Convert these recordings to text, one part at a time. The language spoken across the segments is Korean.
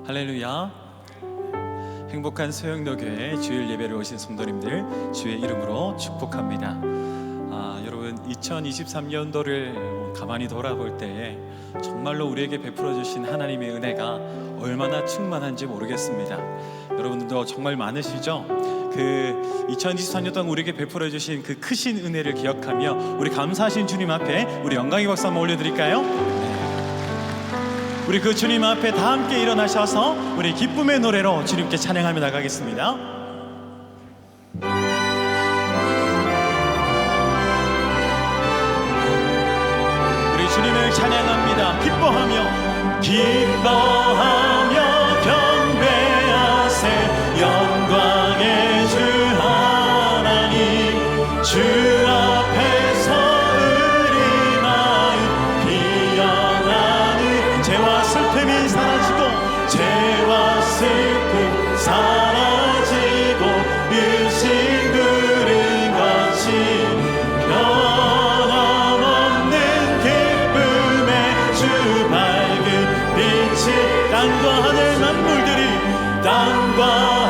할렐루야. 행복한 소영로교회 주일 예배를 오신 성도님들 주의 이름으로 축복합니다. 여러분 2023년도를 가만히 돌아볼 때에 정말로 우리에게 베풀어 주신 하나님의 은혜가 얼마나 충만한지 모르겠습니다. 여러분들도 정말 많으시죠? 그 2023년 동안 우리에게 베풀어 주신 그 크신 은혜를 기억하며 우리 감사하신 주님 앞에 우리 영광의 박수 한번 올려드릴까요? 우리 그 주님 앞에 다 함께 일어나셔서 우리 기쁨의 노래로 주님께 찬양하며 나가겠습니다. 우리 주님을 찬양합니다. 기뻐하며 경배하세. 영광의 주 하나님, 주 앞에서 우리 마음 피어나는 죄와 슬픔이 사라지고 유신 구름 같이 변함없는 기쁨의 주 밝은 빛이 땅과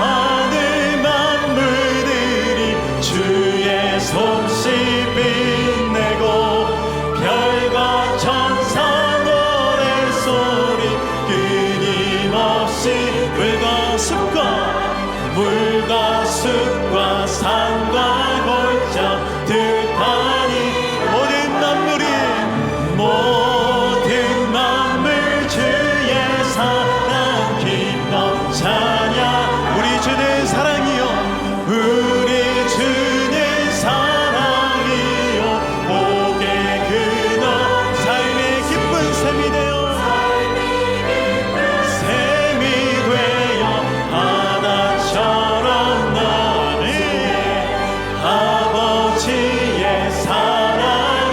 하늘 만물들이 주의 솜씨 빛내고 별과 천사 노래소리 끊임없이 물과 숲과 산과 골짜 들판이 모든 만물 주의 사랑 기뻐 찬양. 우리 주는 사랑이요, 우리 주는 사랑이요, 복의 근원 삶의 기쁜 샘이 되어 바다처럼 나는 아버지의 사랑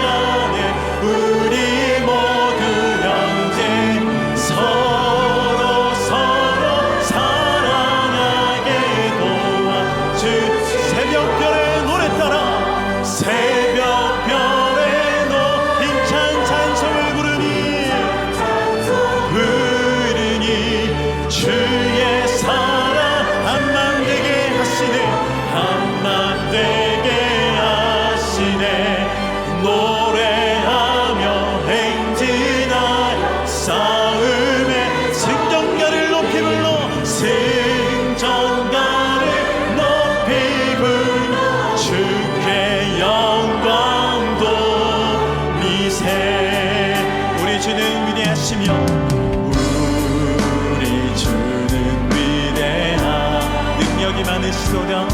안에 우리 모두 형제 서로 사랑하게 도와주. 새벽별의 노 힘찬 찬송을 부르니 주의 사랑 한맘되게 하시네. 노래하며 행진하여 싸움에 승전가를 높이 불러 주께 영광도 미세. 우리 주는 위대하시며 능력이 많으시도다.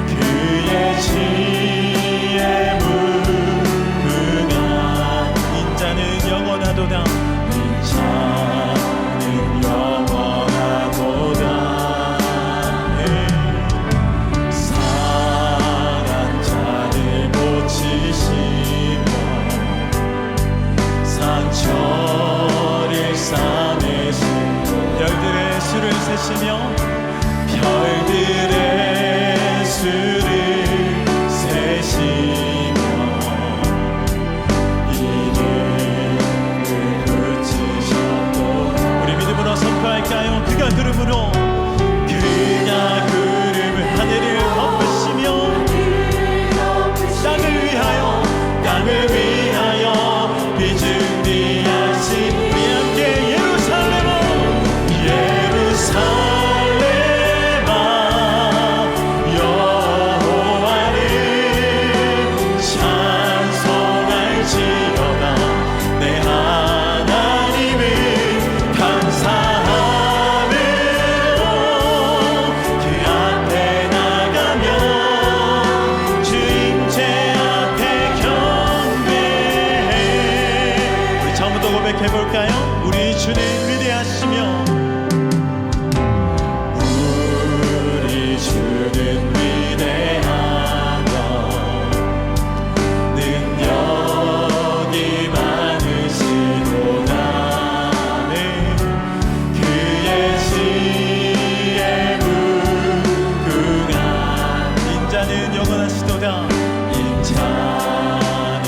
그의 지혜 무궁한 인자는 영원하도다. 상한 자를 고치시며 상처를 싸매시고 별들의 수를 세시며 이름을 붙이셨도. 우리 믿음으로 선포할까요? 그가 구름으로 하늘을 덮으시며 땅을 위하여 비준비하신 우리 함께 예루살렘아 여호와를 찬송할지어다. 내 하나님을 감사함으로 그 앞에 나가며 주 임재 앞에 경배해. 우리 처음부터 고백해볼까요? 우리 주는 위대하시며 위대하며 능력이 많으시도다. 그의 지혜 무궁한 인자는 영원하시도다. 인자는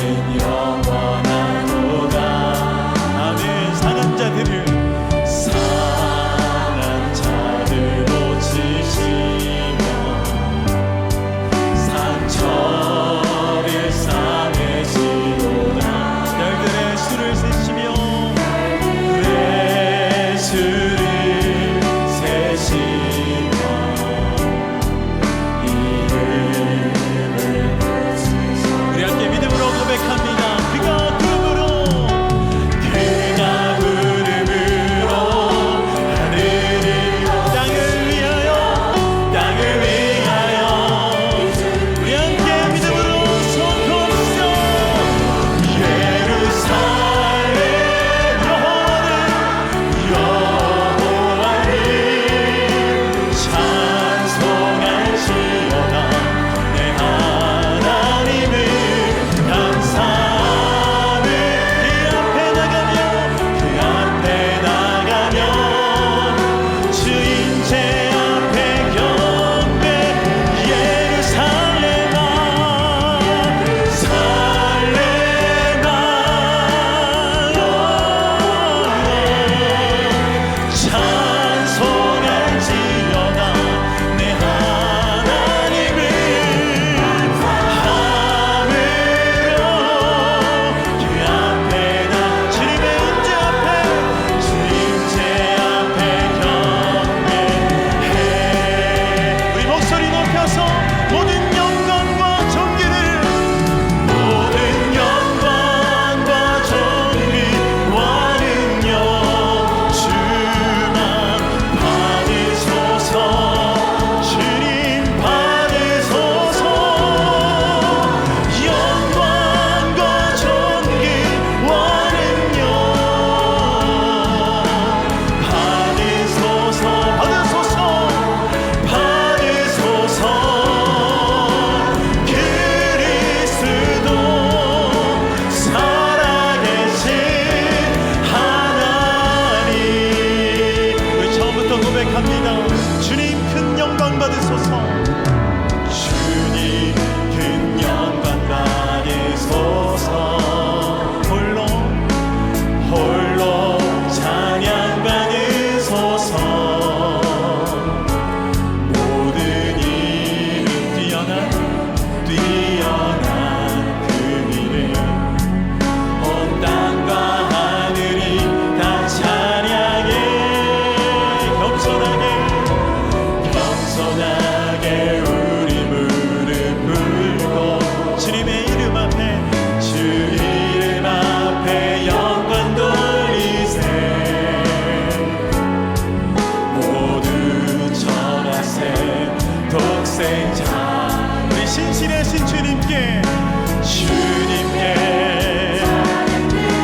주님께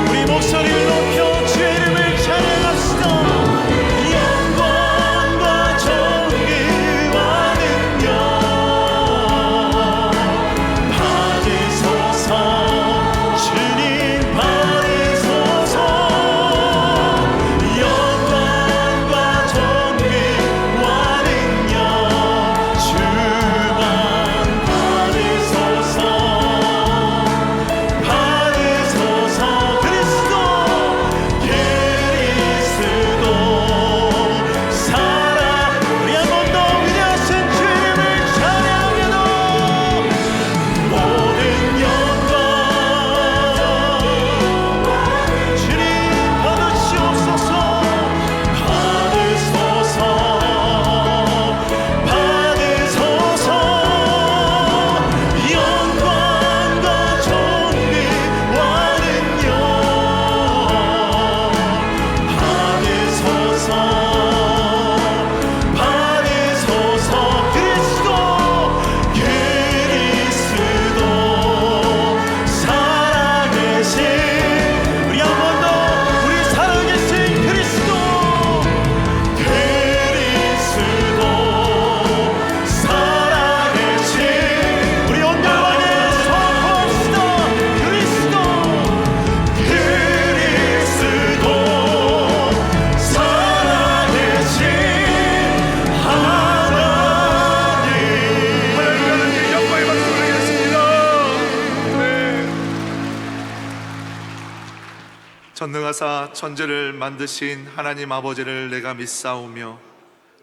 우리 목소리를 높여 주의 이름을 찬양합시다. 영광과 존귀와 능력 받으소서. 주님 받으소서. 영광과 존귀와 능력 주만 받으소서. 받으소서. 그리스도 살아. 우리 한 번 더 위대하신 주님을 찬양하며 모든 영광 주님 받으시옵소서. 받으소서. 받으소서. 영광과 존귀와 능력 받으소서. 받으소서. 그리스도 살아계신 우리 한 번 더 우리 살아계신 그리스도 살아계신 우리 온전하게 선포합시다. 그리스도 살아계신 하나님. 하나님께 영광의 박수 드리겠습니다. 전능하사 천지를 만드신 하나님 아버지를 내가 믿사오며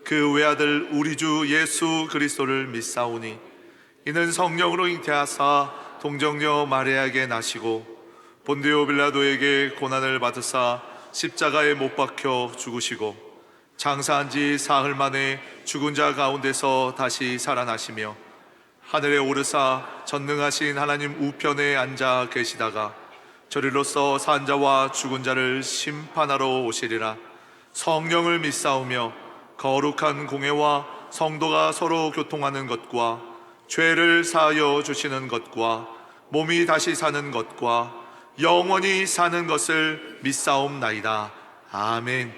그 외아들 우리 주 예수 그리스도를 믿사오니 이는 성령으로 잉태하사 동정녀 마리아에게 나시고 본디오 빌라도에게 고난을 받으사 십자가에 못 박혀 죽으시고 장사한 지 사흘 만에 죽은 자 가운데서 다시 살아나시며 하늘에 오르사 전능하신 하나님 우편에 앉아 계시다가 저리로서 산 자와 죽은 자를 심판하러 오시리라. 성령을 믿사오며 거룩한 공회와 성도가 서로 교통하는 것과 죄를 사하여 주시는 것과 몸이 다시 사는 것과 영원히 사는 것을 믿사옵나이다. 아멘.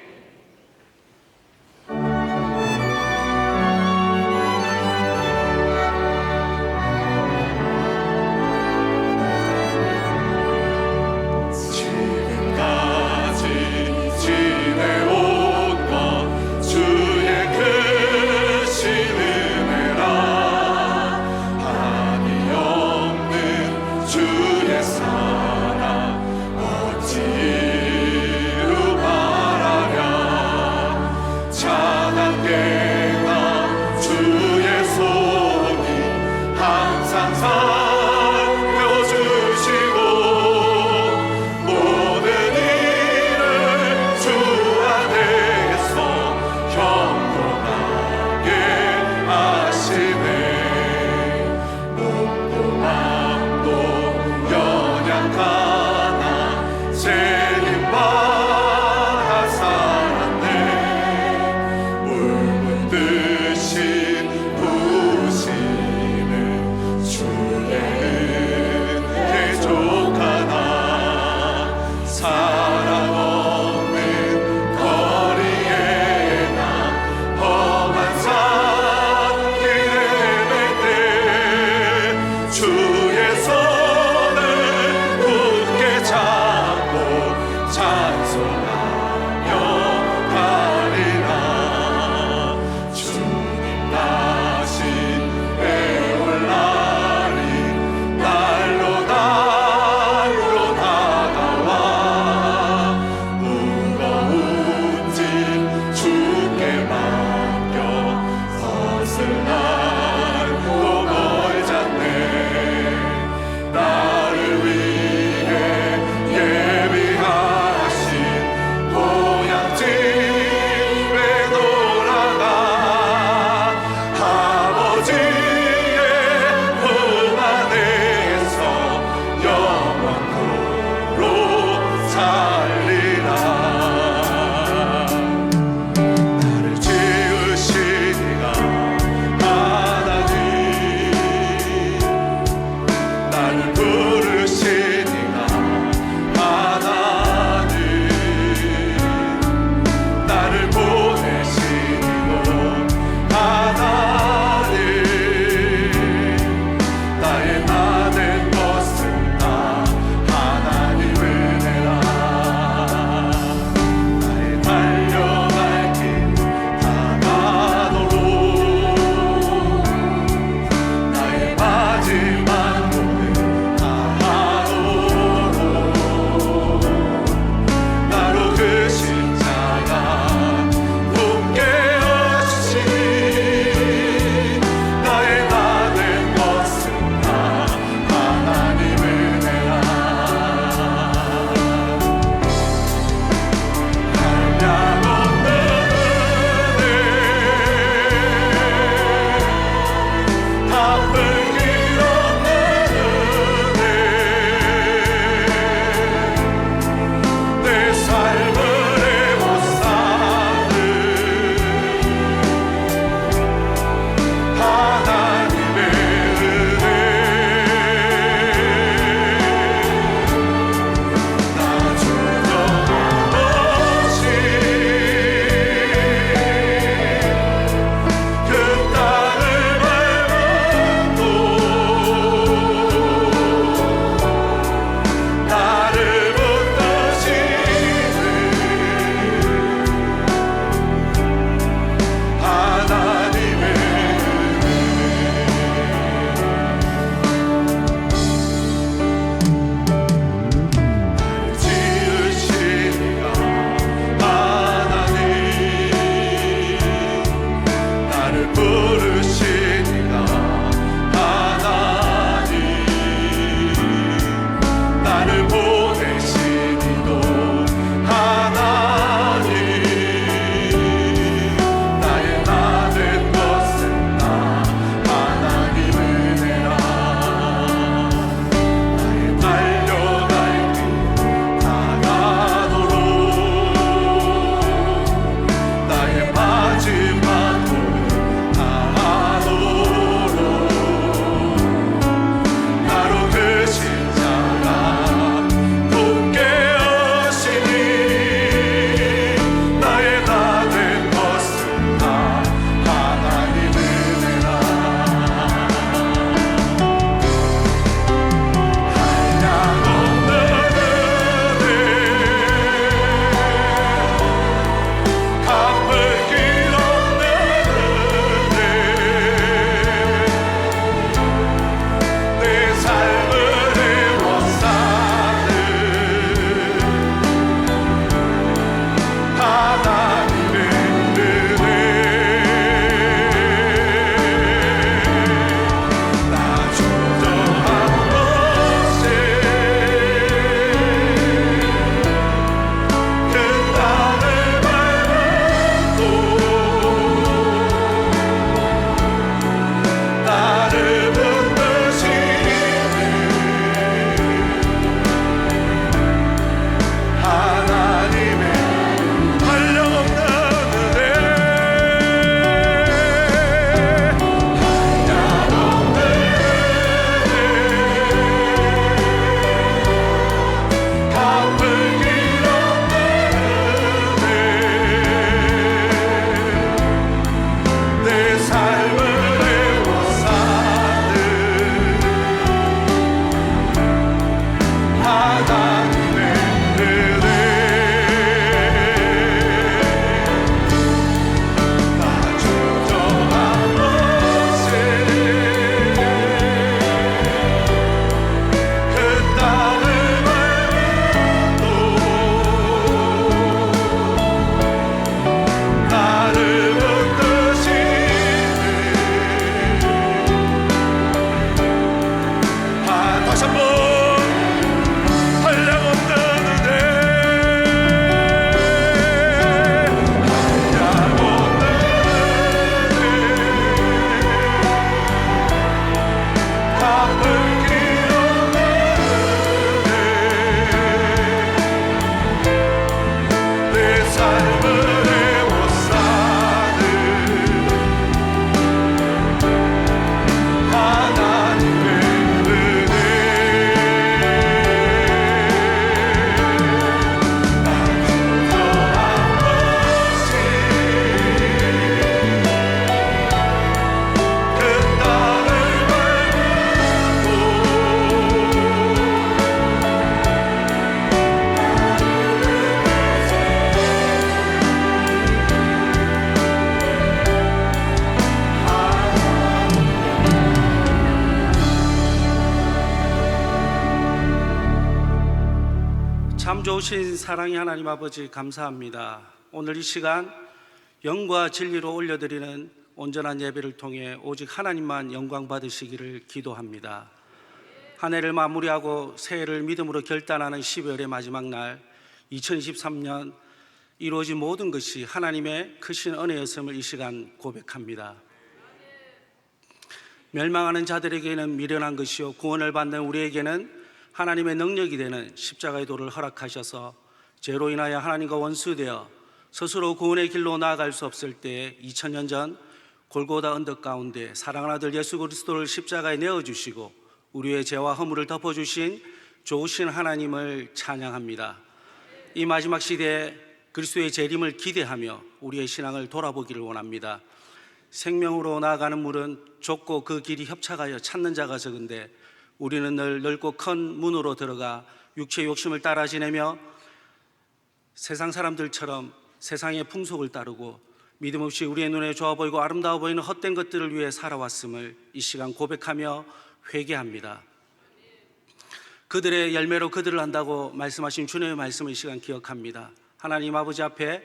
다시 한번 한량없는 은혜, 한량없는 은혜, 갚을 길 없는 은혜, 내 삶을 에워싸는 하나님의 은혜. 난 주저한 것이 그 땅을 밟고 참 좋으신 사랑의 하나님 아버지, 감사합니다. 오늘 이 시간 영과 진리로 올려드리는 온전한 예배를 통해 오직 하나님만 영광 받으시기를 기도합니다. 한 해를 마무리하고 새해를 믿음으로 결단하는 12월의 마지막 날, 2023년 이루어진 모든 것이 하나님의 크신 은혜였음을 이 시간 고백합니다. 멸망하는 자들에게는 미련한 것이요 구원을 받는 우리에게는 하나님의 능력이 되는 십자가의 도를 허락하셔서 죄로 인하여 하나님과 원수되어 스스로 구원의 길로 나아갈 수 없을 때 2000년 전 골고다 언덕 가운데 사랑하는 아들 예수 그리스도를 십자가에 내어주시고 우리의 죄와 허물을 덮어주신 좋으신 하나님을 찬양합니다. 이 마지막 시대에 그리스도의 재림을 기대하며 우리의 신앙을 돌아보기를 원합니다. 생명으로 나아가는 물은 좁고 그 길이 협착하여 찾는 자가 적은데 우리는 늘 넓고 큰 문으로 들어가 육체의 욕심을 따라 지내며 세상 사람들처럼 세상의 풍속을 따르고 믿음 없이 우리의 눈에 좋아 보이고 아름다워 보이는 헛된 것들을 위해 살아왔음을 이 시간 고백하며 회개합니다. 그들의 열매로 그들을 안다고 말씀하신 주님의 말씀을 이 시간 기억합니다. 하나님 아버지 앞에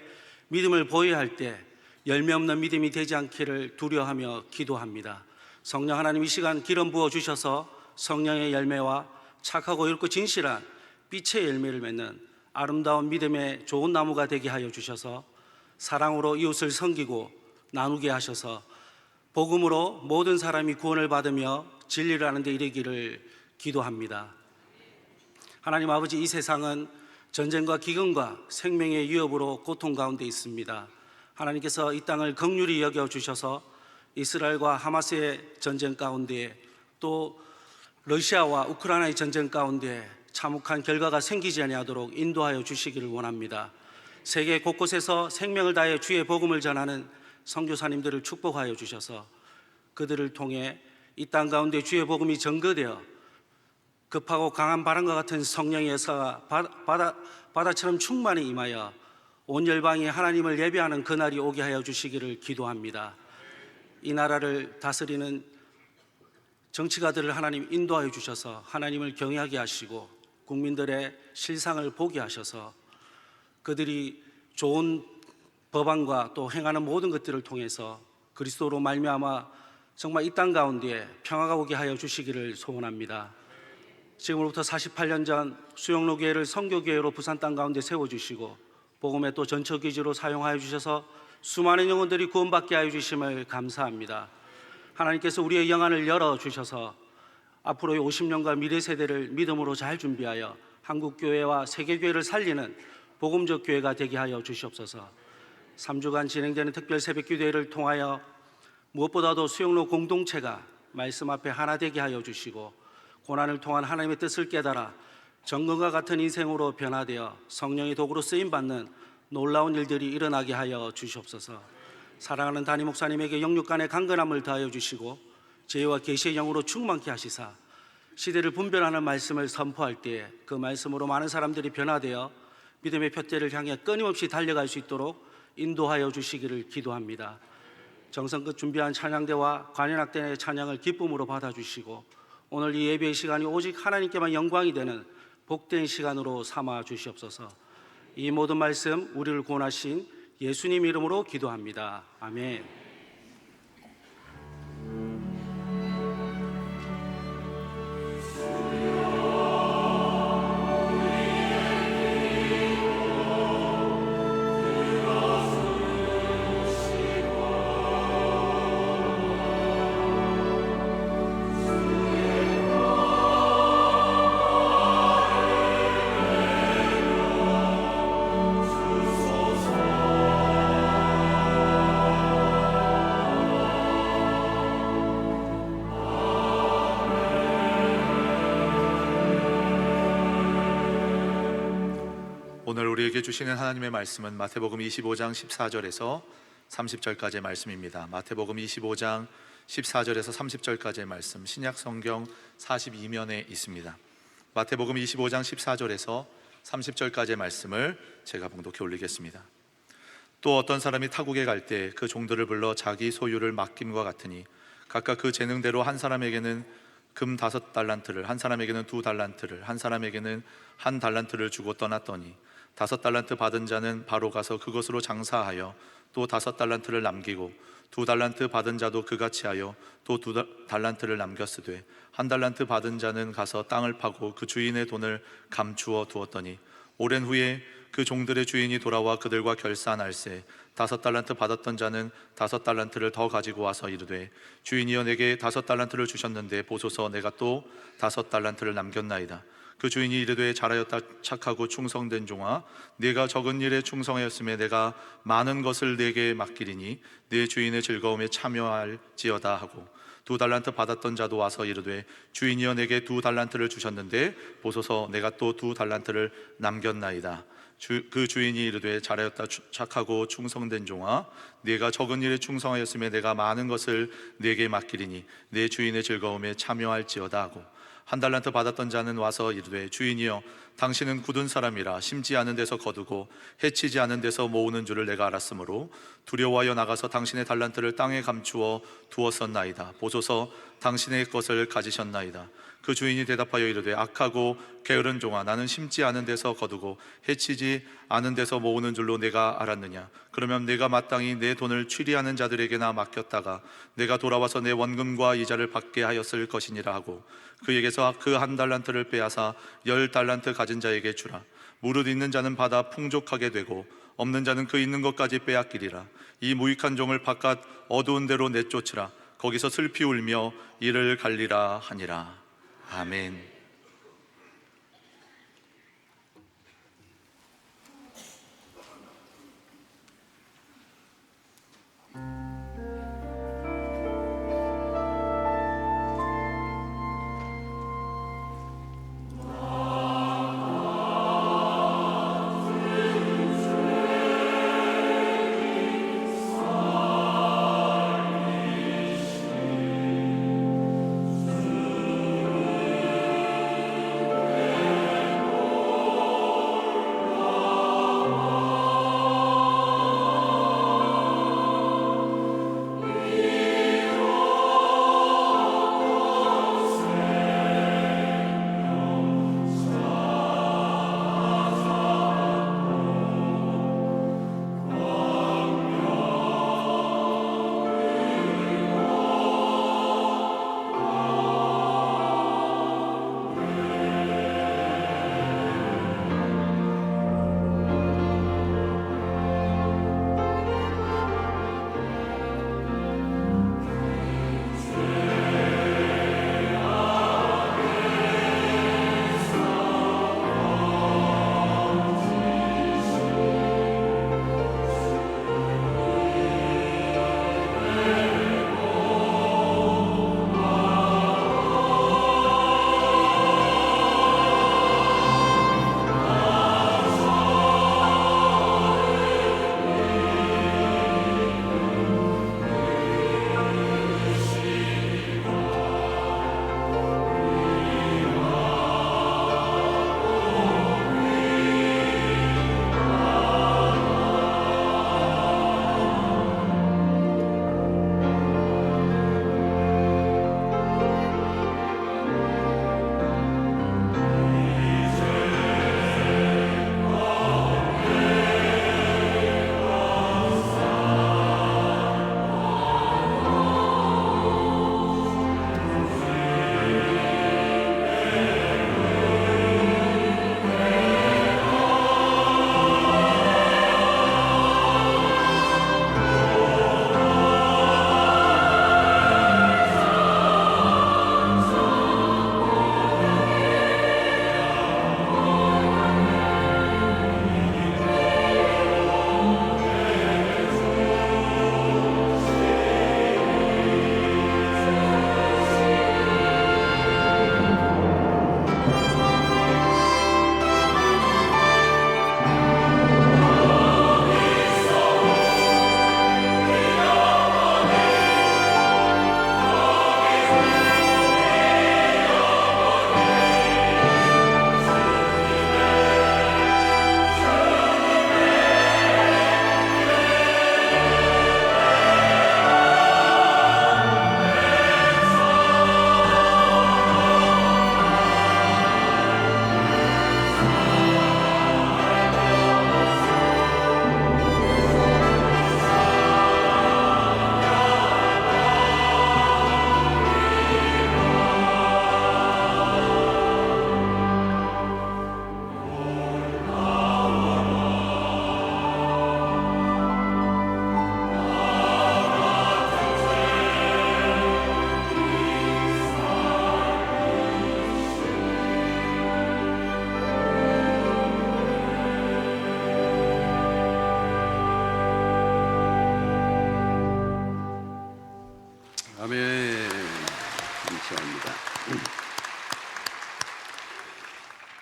믿음을 보여야 할 때 열매 없는 믿음이 되지 않기를 두려워하며 기도합니다. 성령 하나님, 이 시간 기름 부어 주셔서 성령의 열매와 착하고 옳고 진실한 빛의 열매를 맺는 아름다운 믿음의 좋은 나무가 되게 하여 주셔서 사랑으로 이웃을 섬기고 나누게 하셔서 복음으로 모든 사람이 구원을 받으며 진리를 아는 데 이르기를 기도합니다. 하나님 아버지, 이 세상은 전쟁과 기근과 생명의 위협으로 고통 가운데 있습니다. 하나님께서 이 땅을 긍휼히 여겨 주셔서 이스라엘과 하마스의 전쟁 가운데 또 러시아와 우크라이나의 전쟁 가운데 참혹한 결과가 생기지 아니하도록 인도하여 주시기를 원합니다. 세계 곳곳에서 생명을 다해 주의 복음을 전하는 선교사님들을 축복하여 주셔서 그들을 통해 이 땅 가운데 주의 복음이 전거되어 급하고 강한 바람과 같은 성령의 역사가 바다처럼 충만히 임하여 온 열방이 하나님을 예배하는 그날이 오게 하여 주시기를 기도합니다. 이 나라를 다스리는 정치가들을 하나님 인도하여 주셔서 하나님을 경외하게 하시고 국민들의 실상을 보게 하셔서 그들이 좋은 법안과 또 행하는 모든 것들을 통해서 그리스도로 말미암아 정말 이 땅 가운데 평화가 오게 하여 주시기를 소원합니다. 지금으로부터 48년 전 수영로교회를 선교교회로 부산 땅 가운데 세워주시고 복음의 또 전처기지로 사용하여 주셔서 수많은 영혼들이 구원받게 하여 주심을 감사합니다. 하나님께서 우리의 영안을 열어주셔서 앞으로의 50년과 미래 세대를 믿음으로 잘 준비하여 한국교회와 세계교회를 살리는 복음적 교회가 되게 하여 주시옵소서. 3주간 진행되는 특별 새벽기도회를 통하여 무엇보다도 수영로 공동체가 말씀 앞에 하나 되게 하여 주시고 고난을 통한 하나님의 뜻을 깨달아 정금과 같은 인생으로 변화되어 성령의 도구로 쓰임받는 놀라운 일들이 일어나게 하여 주시옵소서. 사랑하는 담임 목사님에게 영육간의 강건함을 더하여 주시고 지혜와 계시의 영으로 충만케 하시사 시대를 분별하는 말씀을 선포할 때에 그 말씀으로 많은 사람들이 변화되어 믿음의 표대를 향해 끊임없이 달려갈 수 있도록 인도하여 주시기를 기도합니다. 정성껏 준비한 찬양대와 관현악단의 찬양을 기쁨으로 받아주시고 오늘 이 예배의 시간이 오직 하나님께만 영광이 되는 복된 시간으로 삼아 주시옵소서. 이 모든 말씀 우리를 구원하신 예수님 이름으로 기도합니다. 아멘. 오늘 우리에게 주시는 하나님의 말씀은 마태복음 25장 14절에서 30절까지의 말씀입니다. 마태복음 25장 14절에서 30절까지의 말씀, 신약 성경 42면에 있습니다. 마태복음 25장 14절에서 30절까지의 말씀을 제가 봉독해 올리겠습니다. 또 어떤 사람이 타국에 갈 때 그 종들을 불러 자기 소유를 맡김과 같으니 각각 그 재능대로 한 사람에게는 금 5달란트를, 한 사람에게는 2달란트를, 한 사람에게는 1달란트를 주고 떠났더니 5달란트 받은 자는 바로 가서 그것으로 장사하여 또 5달란트를 남기고 2달란트 받은 자도 그같이 하여 또 2달란트를 남겼으되 1달란트 받은 자는 가서 땅을 파고 그 주인의 돈을 감추어 두었더니 오랜 후에 그 종들의 주인이 돌아와 그들과 결산할세 5달란트 받았던 자는 5달란트를 더 가지고 와서 이르되 주인이여 내게 5달란트를 주셨는데 보소서 내가 또 5달란트를 남겼나이다. 그 주인이 이르되 잘하였다 착하고 충성된 종아, 네가 적은 일에 충성하였음에 내가 많은 것을 네게 맡기리니 네 주인의 즐거움에 참여할지어다 하고 2달란트 받았던 자도 와서 이르되 주인이여 내게 2달란트를 주셨는데 보소서 내가 또 2달란트를 남겼나이다. 그 주인이 이르되 잘하였다 착하고 충성된 종아, 네가 적은 일에 충성하였음에 내가 많은 것을 네게 맡기리니 네 주인의 즐거움에 참여할지어다 하고 1달란트 받았던 자는 와서 이르되 주인이여 당신은 굳은 사람이라 심지 않은 데서 거두고 해치지 않은 데서 모으는 줄을 내가 알았으므로 두려워하여 나가서 당신의 달란트를 땅에 감추어 두었었나이다. 보소서 당신의 것을 가지셨나이다. 그 주인이 대답하여 이르되 악하고 게으른 종아, 나는 심지 않은 데서 거두고 해치지 않은 데서 모으는 줄로 내가 알았느냐? 그러면 내가 마땅히 내 돈을 취리하는 자들에게나 맡겼다가 내가 돌아와서 내 원금과 이자를 받게 하였을 것이니라 하고 그에게서 그 1달란트를 빼앗아 10달란트 가진 자에게 주라. 무릇 있는 자는 받아 풍족하게 되고 없는 자는 그 있는 것까지 빼앗기리라. 이 무익한 종을 바깥 어두운 데로 내쫓으라. 거기서 슬피 울며 이를 갈리라 하니라. 아멘.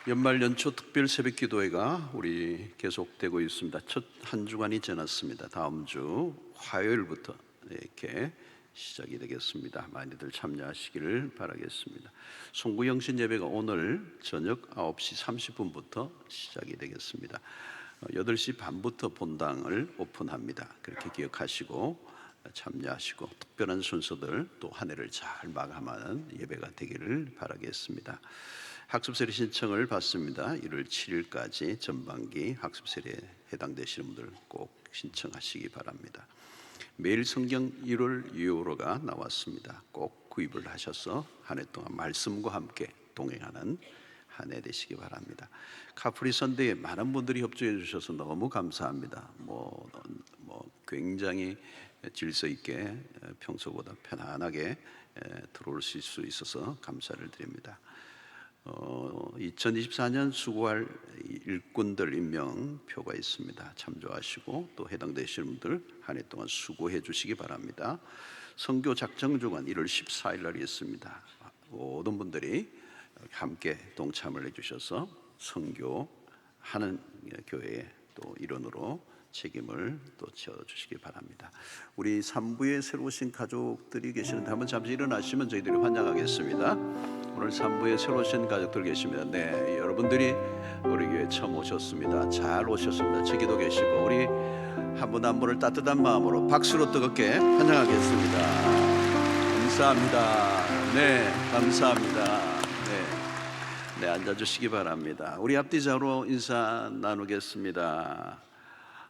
연말 연초 특별 새벽 기도회가 우리 계속되고 있습니다. 첫 한 주간이 지났습니다. 다음 주 화요일부터 이렇게 시작이 되겠습니다. 많이들 참여하시기를 바라겠습니다. 송구영신 예배가 오늘 저녁 9시 30분부터 시작이 되겠습니다. 8시 반부터 본당을 오픈합니다. 그렇게 기억하시고 참여하시고 특별한 순서들 또 한 해를 잘 마감하는 예배가 되기를 바라겠습니다. 학습세례 신청을 받습니다. 1월 7일까지 전반기 학습세례에 해당되시는 분들 꼭 신청하시기 바랍니다. 매일 성경 1월 유효로가 나왔습니다. 꼭 구입을 하셔서 한 해 동안 말씀과 함께 동행하는 한 해 되시기 바랍니다. 카프리 선데이에 많은 분들이 협조해 주셔서 너무 감사합니다. 굉장히 질서 있게 평소보다 편안하게 들어올 수 있어서 감사를 드립니다. 2024년 수고할 일꾼들 임명표가 있습니다. 참조하시고 또 해당되시는 분들 한 해 동안 수고해 주시기 바랍니다. 선교 작정 주간 1월 14일 날이 있습니다. 모든 분들이 함께 동참을 해주셔서 선교하는 교회의 또 일원으로 책임을 또 지어주시기 바랍니다. 우리 3부에 새로 오신 가족들이 계시는데 한번 잠시 일어나시면 저희들이 환영하겠습니다. 오늘 3부에 새로 오신 가족들 계시면 여러분들이 우리 교회 처음 오셨습니다. 잘 오셨습니다. 저기도 계시고 우리 한 분 한 분을 따뜻한 마음으로 박수로 뜨겁게 환영하겠습니다. 감사합니다. 감사합니다. 앉아주시기 바랍니다. 우리 앞뒤자로 인사 나누겠습니다.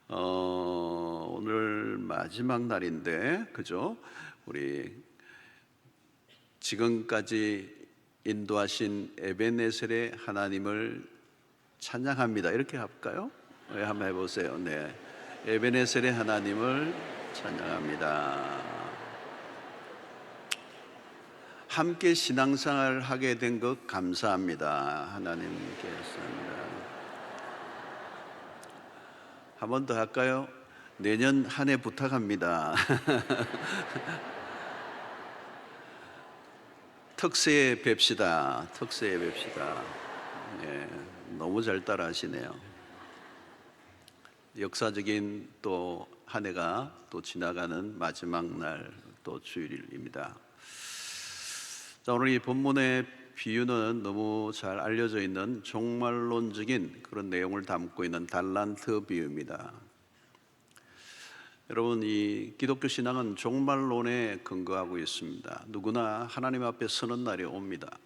오늘 마지막 날인데 그죠? 우리 지금까지 인도하신 에베네셀의 하나님을 찬양합니다. 이렇게 할까요? 한번 해보세요. 에베네셀의 하나님을 찬양합니다. 함께 신앙생활 하게 된 것 감사합니다. 하나님께 감사합니다. 한 번 더 할까요? 내년 한 해 부탁합니다. 특세에 뵙시다. 특세에 뵙시다. 너무 잘 따라하시네요. 역사적인 또 한 해가 또 지나가는 마지막 날 또 주일입니다. 자, 오늘 이 본문의 비유는 너무 잘 알려져 있는 종말론적인 그런 내용을 담고 있는 달란트 비유입니다. 여러분, 이 기독교 신앙은 종말론에 근거하고 있습니다. 누구나 하나님 앞에 서는 날이 옵니다.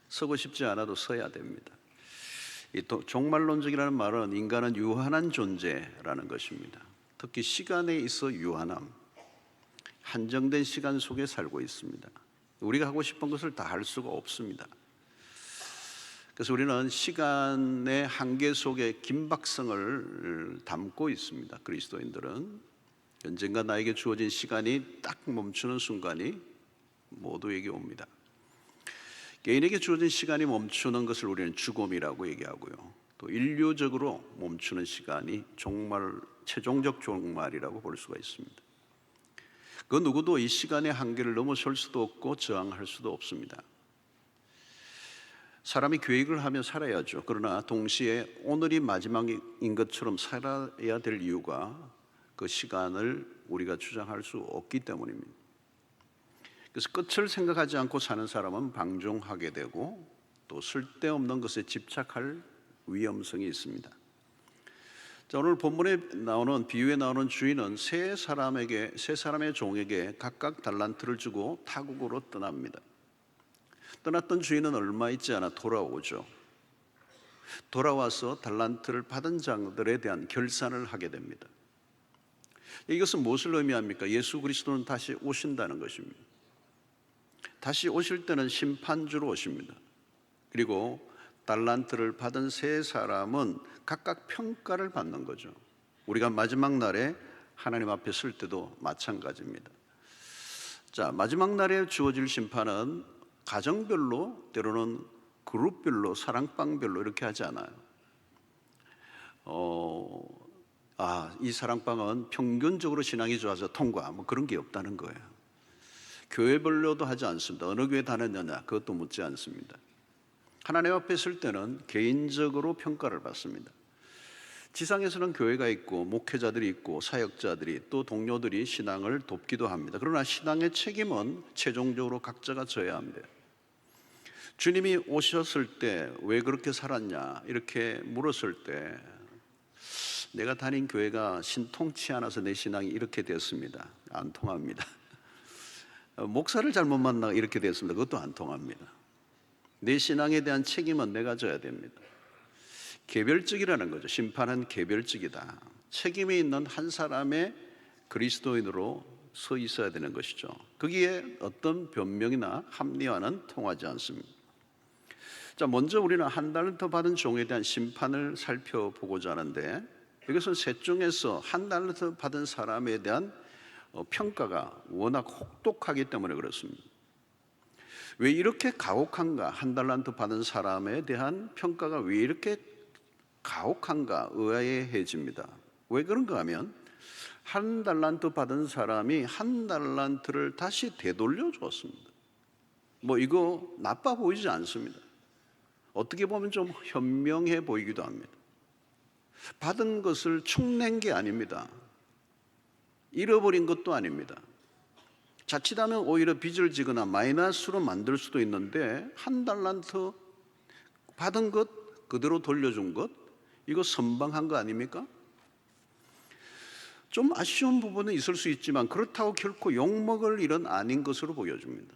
서고 싶지 않아도 서야 됩니다. 이 종말론적이라는 말은 인간은 유한한 존재라는 것입니다. 특히 시간에 있어 유한함, 한정된 시간 속에 살고 있습니다. 우리가 하고 싶은 것을 다 할 수가 없습니다. 그래서 우리는 시간의 한계 속에 긴박성을 담고 있습니다. 그리스도인들은 언젠가 나에게 주어진 시간이 딱 멈추는 순간이 모두에게 옵니다. 개인에게 주어진 시간이 멈추는 것을 우리는 죽음이라고 얘기하고요. 또 인류적으로 멈추는 시간이 최종적 종말이라고 볼 수가 있습니다. 그 누구도 이 시간의 한계를 넘어설 수도 없고 저항할 수도 없습니다. 사람이 계획을 하며 살아야죠. 그러나 동시에 오늘이 마지막인 것처럼 살아야 될 이유가 그 시간을 우리가 주장할 수 없기 때문입니다. 그래서 끝을 생각하지 않고 사는 사람은 방종하게 되고 또 쓸데없는 것에 집착할 위험성이 있습니다. 자, 오늘 본문에 나오는 비유에 나오는 주인은 세 사람의 종에게 각각 달란트를 주고 타국으로 떠납니다. 떠났던 주인은 얼마 있지 않아 돌아오죠. 돌아와서 달란트를 받은 자들에 대한 결산을 하게 됩니다. 이것은 무엇을 의미합니까? 예수 그리스도는 다시 오신다는 것입니다. 다시 오실 때는 심판주로 오십니다. 그리고 달란트를 받은 세 사람은 각각 평가를 받는 거죠. 우리가 마지막 날에 하나님 앞에 설 때도 마찬가지입니다. 자, 마지막 날에 주어질 심판은 가정별로, 때로는 그룹별로, 사랑방별로 이렇게 하지 않아요. 이 사랑방은 평균적으로 신앙이 좋아서 통과, 그런 게 없다는 거예요. 교회별로도 하지 않습니다. 어느 교회 다녔느냐, 그것도 묻지 않습니다. 하나님 앞에 설 때는 개인적으로 평가를 받습니다. 지상에서는 교회가 있고 목회자들이 있고 사역자들이 또 동료들이 신앙을 돕기도 합니다. 그러나 신앙의 책임은 최종적으로 각자가 져야 합니다. 주님이 오셨을 때 왜 그렇게 살았냐 이렇게 물었을 때 내가 다닌 교회가 신통치 않아서 내 신앙이 이렇게 됐습니다. 안 통합니다. 목사를 잘못 만나 이렇게 됐습니다. 그것도 안 통합니다. 내 신앙에 대한 책임은 내가 져야 됩니다. 개별적이라는 거죠. 심판은 개별적이다. 책임이 있는 한 사람의 그리스도인으로 서 있어야 되는 것이죠. 거기에 어떤 변명이나 합리화는 통하지 않습니다. 자, 먼저 우리는 한 달란트 받은 종에 대한 심판을 살펴보고자 하는데 이것은 셋 중에서 한 달란트 받은 사람에 대한 평가가 워낙 혹독하기 때문에 그렇습니다. 왜 이렇게 가혹한가? 한 달란트 받은 사람에 대한 평가가 왜 이렇게 가혹한가 의아해집니다. 왜 그런가 하면 한 달란트 받은 사람이 한 달란트를 다시 되돌려 주었습니다. 뭐 이거 나빠 보이지 않습니다. 어떻게 보면 좀 현명해 보이기도 합니다. 받은 것을 축낸 게 아닙니다. 잃어버린 것도 아닙니다. 자칫하면 오히려 빚을 지거나 마이너스로 만들 수도 있는데 한 달란트 받은 것 그대로 돌려준 것 이거 선방한 거 아닙니까? 좀 아쉬운 부분은 있을 수 있지만 그렇다고 결코 욕먹을 일은 아닌 것으로 보여집니다.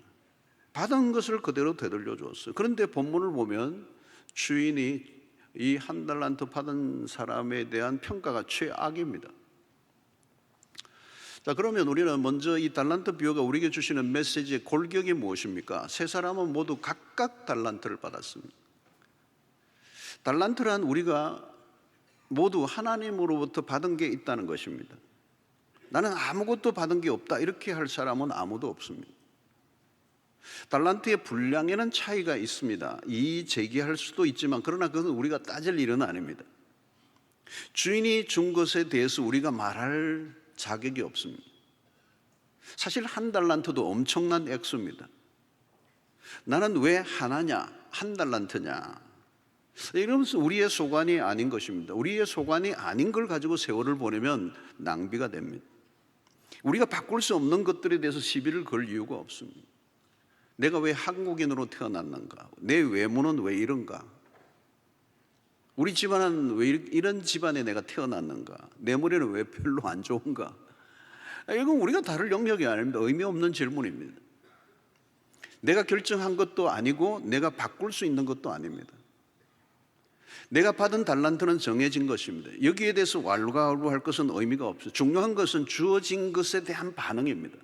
받은 것을 그대로 되돌려 주었어요. 그런데 본문을 보면 주인이 이 한 달란트 받은 사람에 대한 평가가 최악입니다. 자, 그러면 우리는 먼저 이 달란트 비유가 우리에게 주시는 메시지의 골격이 무엇입니까? 세 사람은 모두 각각 달란트를 받았습니다. 달란트란 우리가 모두 하나님으로부터 받은 게 있다는 것입니다. 나는 아무것도 받은 게 없다 이렇게 할 사람은 아무도 없습니다. 달란트의 분량에는 차이가 있습니다. 이의 제기할 수도 있지만 그러나 그것은 우리가 따질 일은 아닙니다. 주인이 준 것에 대해서 우리가 말할 자격이 없습니다. 사실 한 달란트도 엄청난 액수입니다. 나는 왜 하나냐, 한 달란트냐 이러면서 우리의 소관이 아닌 것입니다. 우리의 소관이 아닌 걸 가지고 세월을 보내면 낭비가 됩니다. 우리가 바꿀 수 없는 것들에 대해서 시비를 걸 이유가 없습니다. 내가 왜 한국인으로 태어났는가? 내 외모는 왜 이런가? 우리 집안은 왜 이런 집안에 내가 태어났는가? 내 머리는 왜 별로 안 좋은가? 이건 우리가 다룰 영역이 아닙니다. 의미 없는 질문입니다. 내가 결정한 것도 아니고 내가 바꿀 수 있는 것도 아닙니다. 내가 받은 달란트는 정해진 것입니다. 여기에 대해서 왈가왈부할 것은 의미가 없어요. 중요한 것은 주어진 것에 대한 반응입니다.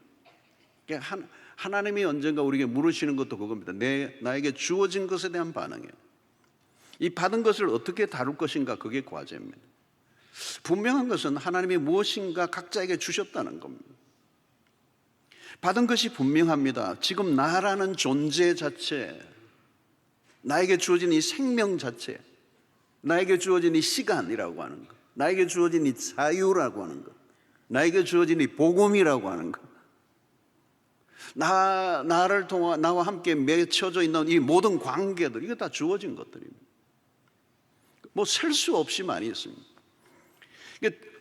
그러니까 하나님이 언젠가 우리에게 물으시는 것도 그겁니다. 나에게 주어진 것에 대한 반응이에요. 이 받은 것을 어떻게 다룰 것인가 그게 과제입니다. 분명한 것은 하나님이 무엇인가 각자에게 주셨다는 겁니다. 받은 것이 분명합니다. 지금 나라는 존재 자체, 나에게 주어진 이 생명 자체, 나에게 주어진 이 시간이라고 하는 것, 나에게 주어진 이 자유라고 하는 것, 나에게 주어진 이 복음이라고 하는 것, 나를 통해 나와 함께 맺혀져 있는 이 모든 관계들 이거 다 주어진 것들입니다. 뭐 셀 수 없이 많이 있습니다.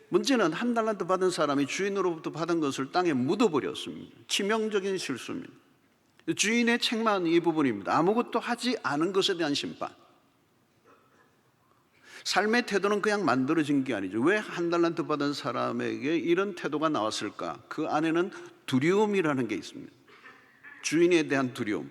문제는 한 달란트 받은 사람이 주인으로부터 받은 것을 땅에 묻어버렸습니다. 치명적인 실수입니다. 주인의 책만 이 부분입니다. 아무것도 하지 않은 것에 대한 심판. 삶의 태도는 그냥 만들어진 게 아니죠. 왜 한 달란트 받은 사람에게 이런 태도가 나왔을까? 그 안에는 두려움이라는 게 있습니다. 주인에 대한 두려움.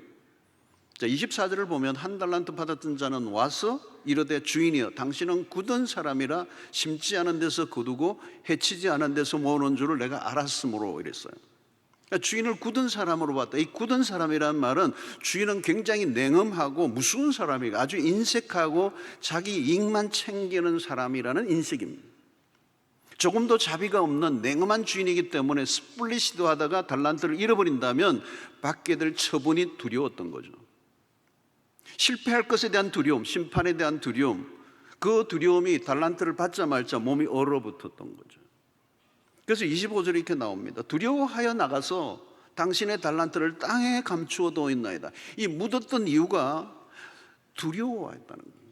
자, 24절을 보면 한 달란트 받았던 자는 와서 이르되 주인이여 당신은 굳은 사람이라 심지 않은 데서 거두고 해치지 않은 데서 모으는 줄을 내가 알았으므로 이랬어요. 그러니까 주인을 굳은 사람으로 봤다. 이 굳은 사람이라는 말은 주인은 굉장히 냉엄하고 무서운 사람이고 아주 인색하고 자기 이익만 챙기는 사람이라는 인식입니다. 조금도 자비가 없는 냉엄한 주인이기 때문에 스플릿 시도하다가 달란트를 잃어버린다면 받게 될 처분이 두려웠던 거죠. 실패할 것에 대한 두려움, 심판에 대한 두려움, 그 두려움이 달란트를 받자 말자 몸이 얼어붙었던 거죠. 그래서 25절에 이렇게 나옵니다. 두려워하여 나가서 당신의 달란트를 땅에 감추어 두었나이다. 이 묻었던 이유가 두려워했다는 거예요.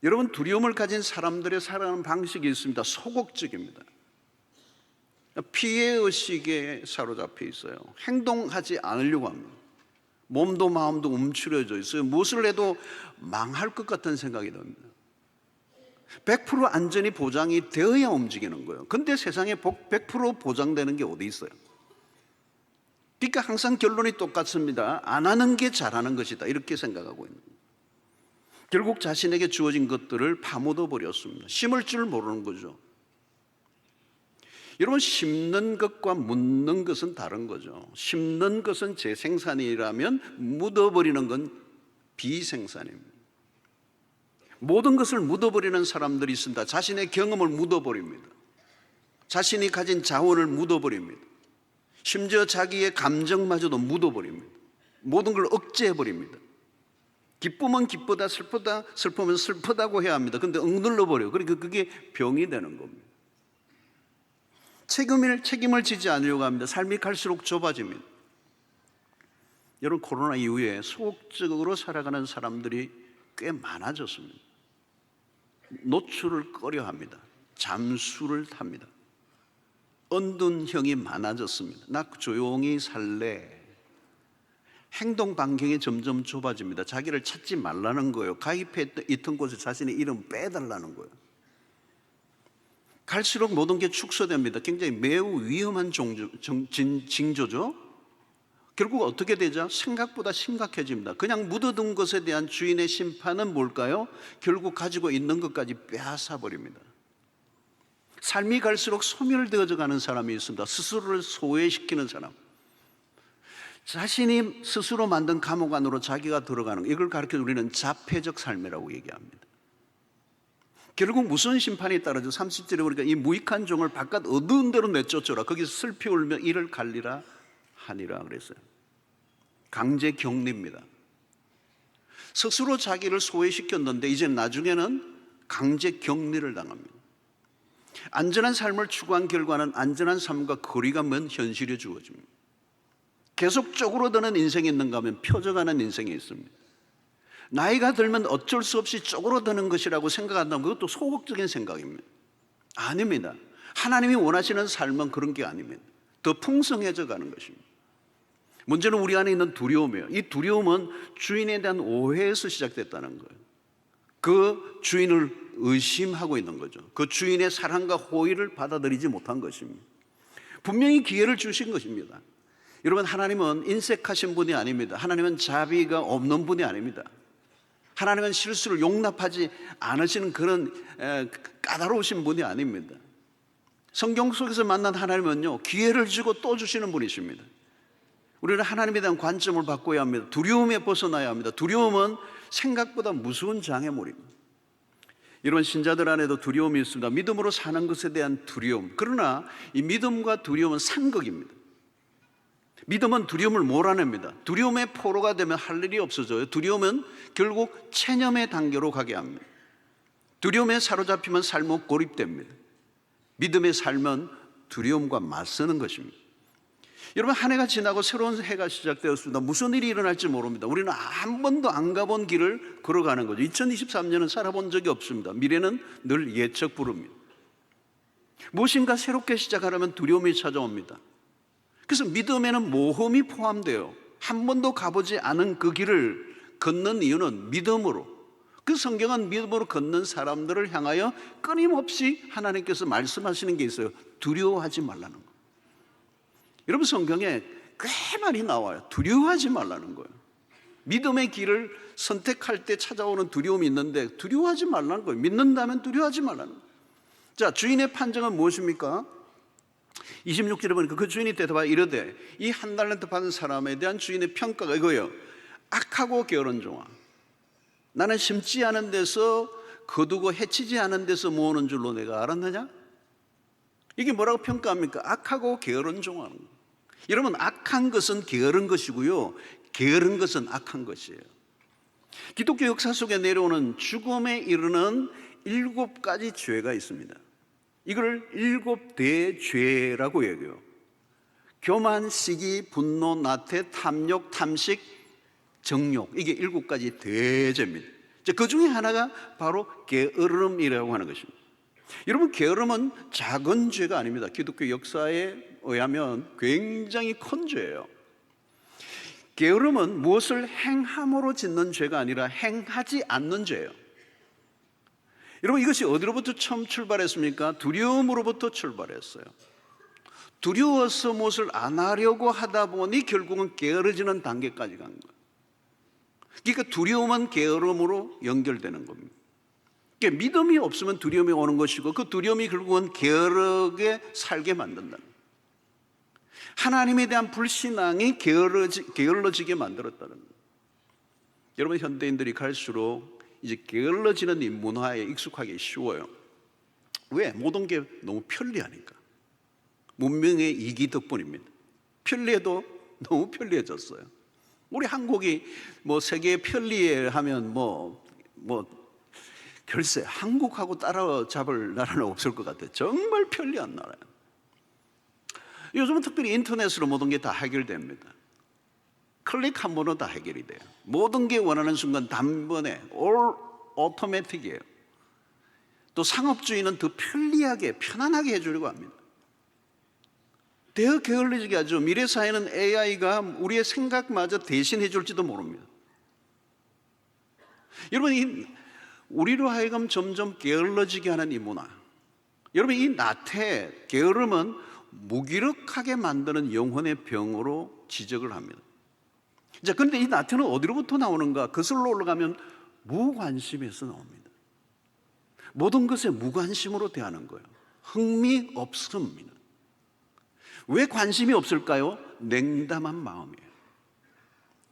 여러분, 두려움을 가진 사람들의 살아가는 방식이 있습니다. 소극적입니다. 피해의식에 사로잡혀 있어요. 행동하지 않으려고 합니다. 몸도 마음도 움츠려져 있어요. 무엇을 해도 망할 것 같은 생각이 듭니다. 100% 안전이 보장이 되어야 움직이는 거예요. 근데 세상에 100% 보장되는 게 어디 있어요? 그러니까 항상 결론이 똑같습니다. 안 하는 게 잘하는 것이다, 이렇게 생각하고 있는 거예요. 결국 자신에게 주어진 것들을 파묻어 버렸습니다. 심을 줄 모르는 거죠. 여러분, 심는 것과 묻는 것은 다른 거죠. 심는 것은 재생산이라면 묻어버리는 건 비생산입니다. 모든 것을 묻어버리는 사람들이 있습니다. 자신의 경험을 묻어버립니다. 자신이 가진 자원을 묻어버립니다. 심지어 자기의 감정마저도 묻어버립니다. 모든 걸 억제해버립니다. 기쁘면 기쁘다, 슬프다, 슬프면 슬프다고 해야 합니다. 그런데 억눌러버려요. 그러니까 그게 병이 되는 겁니다. 책임을 지지 않으려고 합니다. 삶이 갈수록 좁아집니다. 여러분, 코로나 이후에 소극적으로 살아가는 사람들이 꽤 많아졌습니다. 노출을 꺼려합니다. 잠수를 탑니다. 언둔형이 많아졌습니다. 나 조용히 살래. 행동 반경이 점점 좁아집니다. 자기를 찾지 말라는 거예요. 가입해 있던 곳에 자신의 이름 빼달라는 거예요. 갈수록 모든 게 축소됩니다. 굉장히 매우 위험한 징조죠. 결국 어떻게 되죠? 생각보다 심각해집니다. 그냥 묻어둔 것에 대한 주인의 심판은 뭘까요? 결국 가지고 있는 것까지 빼앗아 버립니다. 삶이 갈수록 소멸되어져 가는 사람이 있습니다. 스스로를 소외시키는 사람. 자신이 스스로 만든 감옥 안으로 자기가 들어가는 거, 이걸 가르쳐 우리는 자폐적 삶이라고 얘기합니다. 결국 무슨 심판이 따르죠? 30절에 보니까 이 무익한 종을 바깥 어두운 데로 내쫓으라. 거기서 슬피 울며 이를 갈리라 하니라 그랬어요. 강제 격리입니다. 스스로 자기를 소외시켰는데 이제 나중에는 강제 격리를 당합니다. 안전한 삶을 추구한 결과는 안전한 삶과 거리가 먼 현실이 주어집니다. 계속 쪼그러드는 인생이 있는가 하면 펴져가는 인생이 있습니다. 나이가 들면 어쩔 수 없이 쪼그러드는 것이라고 생각한다면 그것도 소극적인 생각입니다. 아닙니다. 하나님이 원하시는 삶은 그런 게 아닙니다. 더 풍성해져 가는 것입니다. 문제는 우리 안에 있는 두려움이에요. 이 두려움은 주인에 대한 오해에서 시작됐다는 거예요. 그 주인을 의심하고 있는 거죠. 그 주인의 사랑과 호의를 받아들이지 못한 것입니다. 분명히 기회를 주신 것입니다. 여러분, 하나님은 인색하신 분이 아닙니다. 하나님은 자비가 없는 분이 아닙니다. 하나님은 실수를 용납하지 않으시는 그런 까다로우신 분이 아닙니다. 성경 속에서 만난 하나님은요, 기회를 주고 또 주시는 분이십니다. 우리는 하나님에 대한 관점을 바꿔야 합니다. 두려움에 벗어나야 합니다. 두려움은 생각보다 무서운 장애물입니다. 이런 신자들 안에도 두려움이 있습니다. 믿음으로 사는 것에 대한 두려움. 그러나 이 믿음과 두려움은 상극입니다. 믿음은 두려움을 몰아냅니다. 두려움의 포로가 되면 할 일이 없어져요. 두려움은 결국 체념의 단계로 가게 합니다. 두려움에 사로잡히면 삶은 고립됩니다. 믿음의 삶은 두려움과 맞서는 것입니다. 여러분, 한 해가 지나고 새로운 해가 시작되었습니다. 무슨 일이 일어날지 모릅니다. 우리는 한 번도 안 가본 길을 걸어가는 거죠. 2023년은 살아본 적이 없습니다. 미래는 늘 예측 부릅니다. 무엇인가 새롭게 시작하려면 두려움이 찾아옵니다. 그래서 믿음에는 모험이 포함돼요. 한 번도 가보지 않은 그 길을 걷는 이유는 믿음으로, 그 성경은 믿음으로 걷는 사람들을 향하여 끊임없이 하나님께서 말씀하시는 게 있어요. 두려워하지 말라는 거. 여러분, 성경에 꽤 많이 나와요. 두려워하지 말라는 거예요. 믿음의 길을 선택할 때 찾아오는 두려움이 있는데 두려워하지 말라는 거예요. 믿는다면 두려워하지 말라는 거예요. 자, 주인의 판정은 무엇입니까? 26절에 보니까 그 주인이 대답하여 이르되 이 한 달란트 받은 사람에 대한 주인의 평가가 이거예요. 악하고 게으른 종아, 나는 심지 않은 데서 거두고 해치지 않은 데서 모으는 줄로 내가 알았느냐? 이게 뭐라고 평가합니까? 악하고 게으른 종아. 여러분, 악한 것은 게으른 것이고요, 게으른 것은 악한 것이에요. 기독교 역사 속에 내려오는 죽음에 이르는 7가지 죄가 있습니다. 이걸 7대죄라고 얘기해요. 교만, 시기, 분노, 나태, 탐욕, 탐식, 정욕, 이게 7가지 대죄입니다. 그 중에 하나가 바로 게으름이라고 하는 것입니다. 여러분, 게으름은 작은 죄가 아닙니다. 기독교 역사에 의하면 굉장히 큰 죄예요. 게으름은 무엇을 행함으로 짓는 죄가 아니라 행하지 않는 죄예요. 여러분, 이것이 어디로부터 처음 출발했습니까? 두려움으로부터 출발했어요. 두려워서 무엇을 안 하려고 하다 보니 결국은 게으러지는 단계까지 간 거예요. 그러니까 두려움은 게으름으로 연결되는 겁니다. 그러니까 믿음이 없으면 두려움이 오는 것이고, 그 두려움이 결국은 게으르게 살게 만든다는 거예요. 하나님에 대한 불신앙이 게을러지게 만들었다는 거예요. 여러분, 현대인들이 갈수록 이제 게을러지는 이 문화에 익숙하기 쉬워요. 왜? 모든 게 너무 편리하니까. 문명의 이기 덕분입니다. 편리해도 너무 편리해졌어요. 우리 한국이 뭐 세계 편리해 하면 글쎄, 한국하고 따라잡을 나라는 없을 것 같아요. 정말 편리한 나라예요. 요즘은 특별히 인터넷으로 모든 게 다 해결됩니다. 클릭 한 번으로 다 해결이 돼요. 모든 게 원하는 순간 단번에 all automatic이에요. 또 상업주의는 더 편리하게 편안하게 해주려고 합니다. 더 게을러지게 하죠. 미래 사회는 AI가 우리의 생각마저 대신해 줄지도 모릅니다. 여러분, 우리로 하여금 점점 게을러지게 하는 이 문화, 여러분, 이 나태, 게으름은 무기력하게 만드는 영혼의 병으로 지적을 합니다. 자, 그런데 이 나태는 어디로부터 나오는가? 거슬러 올라가면 무관심에서 나옵니다. 모든 것에 무관심으로 대하는 거예요. 흥미 없습니다. 왜 관심이 없을까요? 냉담한 마음이에요.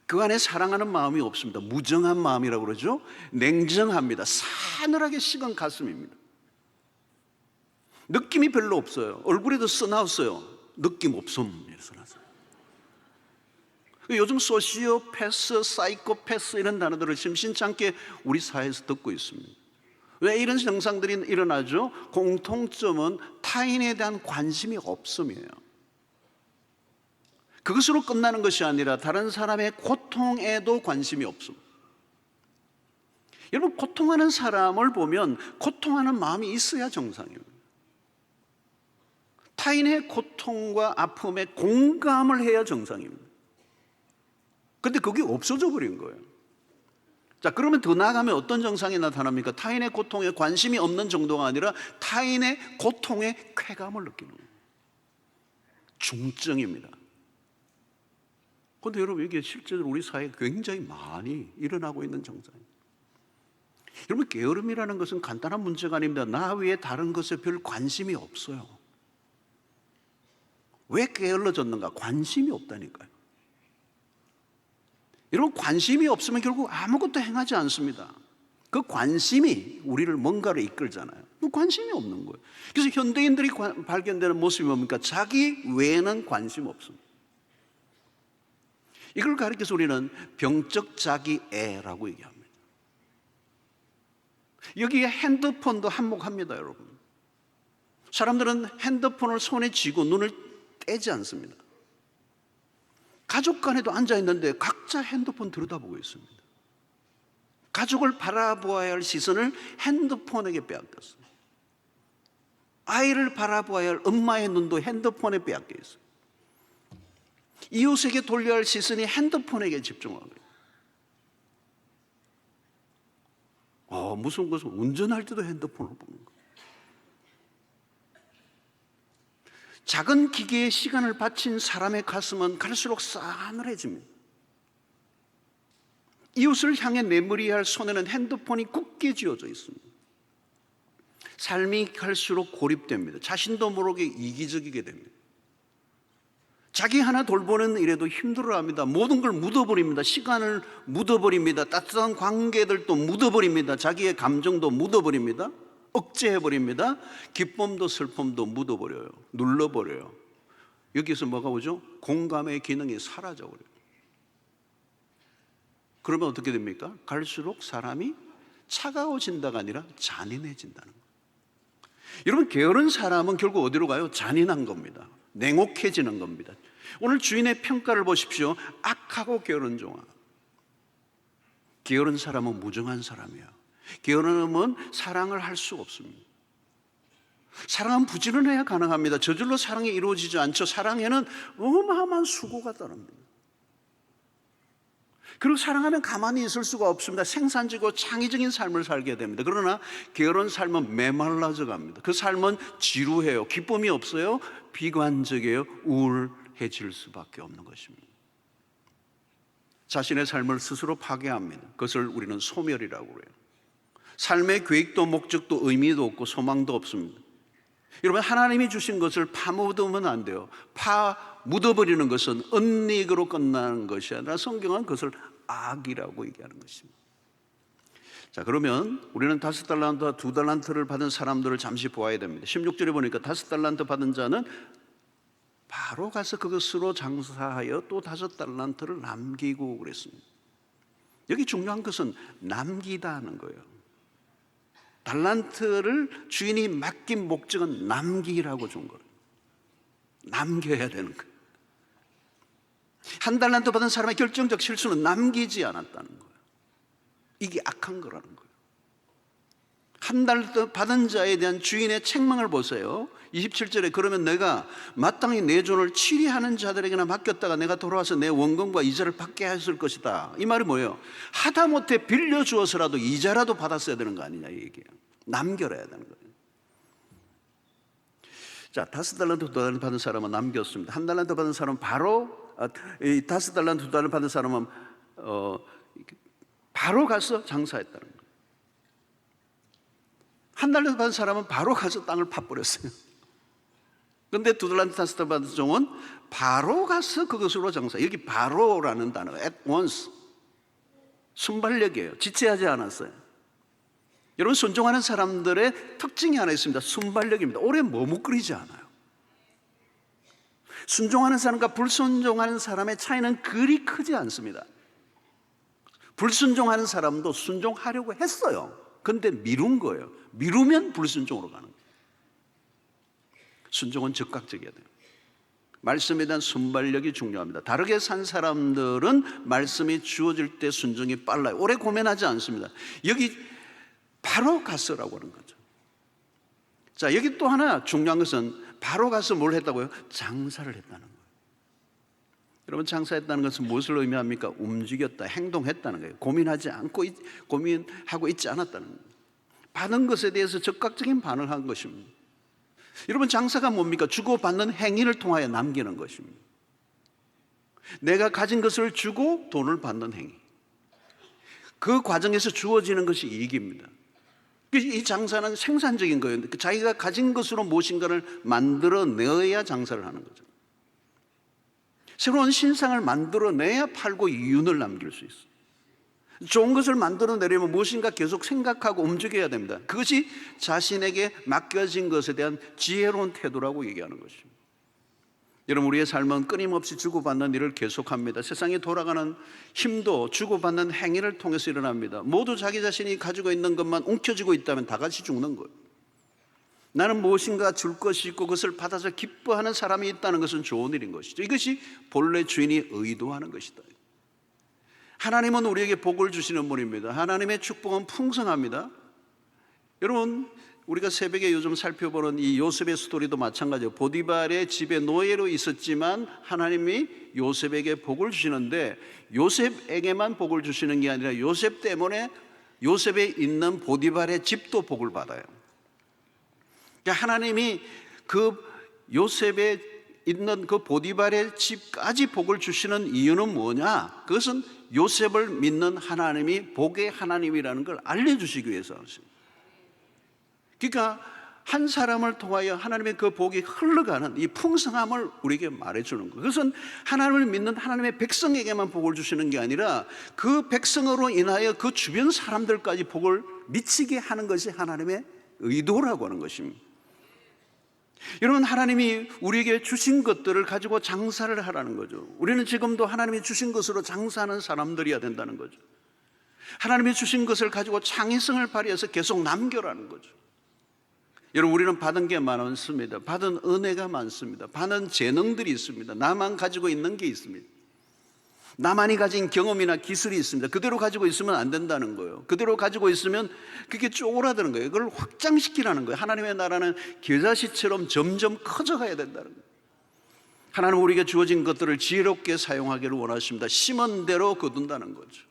그 안에 사랑하는 마음이 없습니다. 무정한 마음이라고 그러죠. 냉정합니다. 싸늘하게 식은 가슴입니다. 느낌이 별로 없어요. 얼굴에도 써놨어요. 느낌 없음. 써놨어요. 요즘 소시오패스, 사이코패스 이런 단어들을 심심찮게 우리 사회에서 듣고 있습니다. 왜 이런 증상들이 일어나죠? 공통점은 타인에 대한 관심이 없음이에요. 그것으로 끝나는 것이 아니라 다른 사람의 고통에도 관심이 없음. 여러분, 고통하는 사람을 보면 고통하는 마음이 있어야 정상이에요. 타인의 고통과 아픔에 공감을 해야 정상입니다. 그런데 그게 없어져 버린 거예요. 자, 그러면 더 나아가면 어떤 증상이 나타납니까? 타인의 고통에 관심이 없는 정도가 아니라 타인의 고통에 쾌감을 느끼는 거예요. 중증입니다. 그런데 여러분, 이게 실제로 우리 사회에 굉장히 많이 일어나고 있는 증상이에요. 여러분, 게으름이라는 것은 간단한 문제가 아닙니다. 나 외에 다른 것에 별 관심이 없어요. 왜 게을러졌는가? 관심이 없다니까요. 여러분, 관심이 없으면 결국 아무것도 행하지 않습니다. 그 관심이 우리를 뭔가로 이끌잖아요. 그 관심이 없는 거예요. 그래서 현대인들이 발견되는 모습이 뭡니까? 자기 외에는 관심 없습니다. 이걸 가리켜서 우리는 병적 자기애라고 얘기합니다. 여기에 핸드폰도 한몫합니다, 여러분. 사람들은 핸드폰을 손에 쥐고 눈을 떼지 않습니다. 가족 간에도 앉아있는데 각자 핸드폰 들여다보고 있습니다. 가족을 바라보아야 할 시선을 핸드폰에게 빼앗겼어요. 아이를 바라보아야 할 엄마의 눈도 핸드폰에 빼앗겨 있어요. 이웃에게 돌려야 할 시선이 핸드폰에게 집중하고 있어요. 무슨 것은 운전할 때도 핸드폰을 보는 거예요. 작은 기계에 시간을 바친 사람의 가슴은 갈수록 싸늘해집니다. 이웃을 향해 내밀어야 할 손에는 핸드폰이 굳게 쥐어져 있습니다. 삶이 갈수록 고립됩니다. 자신도 모르게 이기적이게 됩니다. 자기 하나 돌보는 일에도 힘들어합니다. 모든 걸 묻어버립니다. 시간을 묻어버립니다. 따뜻한 관계들도 묻어버립니다. 자기의 감정도 묻어버립니다. 억제해버립니다. 기쁨도 슬픔도 묻어버려요. 눌러버려요. 여기서 뭐가 오죠? 공감의 기능이 사라져버려요. 그러면 어떻게 됩니까? 갈수록 사람이 차가워진다가 아니라 잔인해진다는 거예요. 여러분, 게으른 사람은 결국 어디로 가요? 잔인한 겁니다. 냉혹해지는 겁니다. 오늘 주인의 평가를 보십시오. 악하고 게으른 종아. 게으른 사람은 무정한 사람이에요. 게으름은 사랑을 할 수 없습니다. 사랑은 부지런해야 가능합니다. 저절로 사랑이 이루어지지 않죠. 사랑에는 어마어마한 수고가 따릅니다. 그리고 사랑하면 가만히 있을 수가 없습니다. 생산적이고 창의적인 삶을 살게 됩니다. 그러나 게으른 삶은 메말라져 갑니다. 그 삶은 지루해요. 기쁨이 없어요. 비관적이에요. 우울해질 수밖에 없는 것입니다. 자신의 삶을 스스로 파괴합니다. 그것을 우리는 소멸이라고 그래요. 삶의 계획도 목적도 의미도 없고 소망도 없습니다. 여러분, 하나님이 주신 것을 파묻으면 안 돼요. 묻어버리는 것은 은닉으로 끝나는 것이 아니라 성경은 그것을 악이라고 얘기하는 것입니다. 자, 그러면 우리는 5달란트와 2달란트를 받은 사람들을 잠시 보아야 됩니다. 16절에 보니까 5달란트 받은 자는 바로 가서 그것으로 장사하여 또 5달란트를 남기고 그랬습니다. 여기 중요한 것은 남기다는 거예요. 달란트를 주인이 맡긴 목적은 남기라고 준 거예요. 남겨야 되는 거예요. 1달란트 받은 사람의 결정적 실수는 남기지 않았다는 거예요. 이게 악한 거라는 거예요. 1달란트 받은 자에 대한 주인의 책망을 보세요. 27절에 그러면 내가 마땅히 내 존을 치리하는 자들에게나 맡겼다가 내가 돌아와서 내 원금과 이자를 받게 했을 것이다. 이 말이 뭐예요? 하다못해 빌려주어서라도 이자라도 받았어야 되는 거 아니냐 이 얘기예요. 남겨야 되는 거예요. 자, 5달란트 2달란트 받은 사람은 남겼습니다. 1달란트 받은 사람은 바로 5달란트 2달란트 받은 사람은 바로 가서 장사했다는 거예요. 1달란트 받은 사람은 바로 가서 땅을 파버렸어요. 그런데 2달란트 5달란트 받은 종은 바로 가서 그것으로 장사. 여기 바로라는 단어가 at once, 순발력이에요. 지체하지 않았어요. 여러분, 순종하는 사람들의 특징이 하나 있습니다. 순발력입니다. 오래 머뭇거리지 않아요. 순종하는 사람과 불순종하는 사람의 차이는 그리 크지 않습니다. 불순종하는 사람도 순종하려고 했어요. 그런데 미룬 거예요. 미루면 불순종으로 가는 거예요. 순종은 즉각적이어야 돼요. 말씀에 대한 순발력이 중요합니다. 다르게 산 사람들은 말씀이 주어질 때 순종이 빨라요. 오래 고민하지 않습니다. 여기 바로 갔어라고 하는 거죠. 자, 여기 또 하나 중요한 것은 바로 가서 뭘 했다고요? 장사를 했다는 거예요. 여러분, 장사했다는 것은 무엇을 의미합니까? 움직였다, 행동했다는 거예요. 고민하지 않고 고민하고 있지 않았다는 거예요. 받은 것에 대해서 적극적인 반응을 한 것입니다. 여러분, 장사가 뭡니까? 주고받는 행위를 통하여 남기는 것입니다. 내가 가진 것을 주고 돈을 받는 행위. 그 과정에서 주어지는 것이 이익입니다. 이 장사는 생산적인 거예요. 자기가 가진 것으로 무엇인가를 만들어내야 장사를 하는 거죠. 새로운 신상을 만들어내야 팔고 이윤을 남길 수 있어요. 좋은 것을 만들어내려면 무엇인가 계속 생각하고 움직여야 됩니다. 그것이 자신에게 맡겨진 것에 대한 지혜로운 태도라고 얘기하는 것입니다. 여러분, 우리의 삶은 끊임없이 주고받는 일을 계속합니다. 세상이 돌아가는 힘도 주고받는 행위를 통해서 일어납니다. 모두 자기 자신이 가지고 있는 것만 움켜쥐고 있다면 다 같이 죽는 거예요. 나는 무엇인가 줄 것이 있고 그것을 받아서 기뻐하는 사람이 있다는 것은 좋은 일인 것이죠. 이것이 본래 주인이 의도하는 것이다. 하나님은 우리에게 복을 주시는 분입니다. 하나님의 축복은 풍성합니다. 여러분, 우리가 새벽에 요즘 살펴보는 이 요셉의 스토리도 마찬가지예요. 보디발의 집에 노예로 있었지만 하나님이 요셉에게 복을 주시는데, 요셉에게만 복을 주시는 게 아니라 요셉 때문에 요셉에 있는 보디발의 집도 복을 받아요. 그러니까 하나님이 그 요셉에 있는 그 보디발의 집까지 복을 주시는 이유는 뭐냐? 그것은 요셉을 믿는 하나님이 복의 하나님이라는 걸 알려주시기 위해서 하십니다. 그러니까 한 사람을 통하여 하나님의 그 복이 흘러가는 이 풍성함을 우리에게 말해주는 거예요. 그것은 하나님을 믿는 하나님의 백성에게만 복을 주시는 게 아니라 그 백성으로 인하여 그 주변 사람들까지 복을 미치게 하는 것이 하나님의 의도라고 하는 것입니다. 여러분, 하나님이 우리에게 주신 것들을 가지고 장사를 하라는 거죠. 우리는 지금도 하나님이 주신 것으로 장사하는 사람들이어야 된다는 거죠. 하나님이 주신 것을 가지고 창의성을 발휘해서 계속 남겨라는 거죠. 여러분, 우리는 받은 게 많습니다. 받은 은혜가 많습니다. 받은 재능들이 있습니다. 나만 가지고 있는 게 있습니다. 나만이 가진 경험이나 기술이 있습니다. 그대로 가지고 있으면 안 된다는 거예요. 그대로 가지고 있으면 그게 쪼그라드는 거예요. 그걸 확장시키라는 거예요. 하나님의 나라는 겨자씨처럼 점점 커져가야 된다는 거예요. 하나님은 우리에게 주어진 것들을 지혜롭게 사용하기를 원하십니다. 심은 대로 거둔다는 거죠.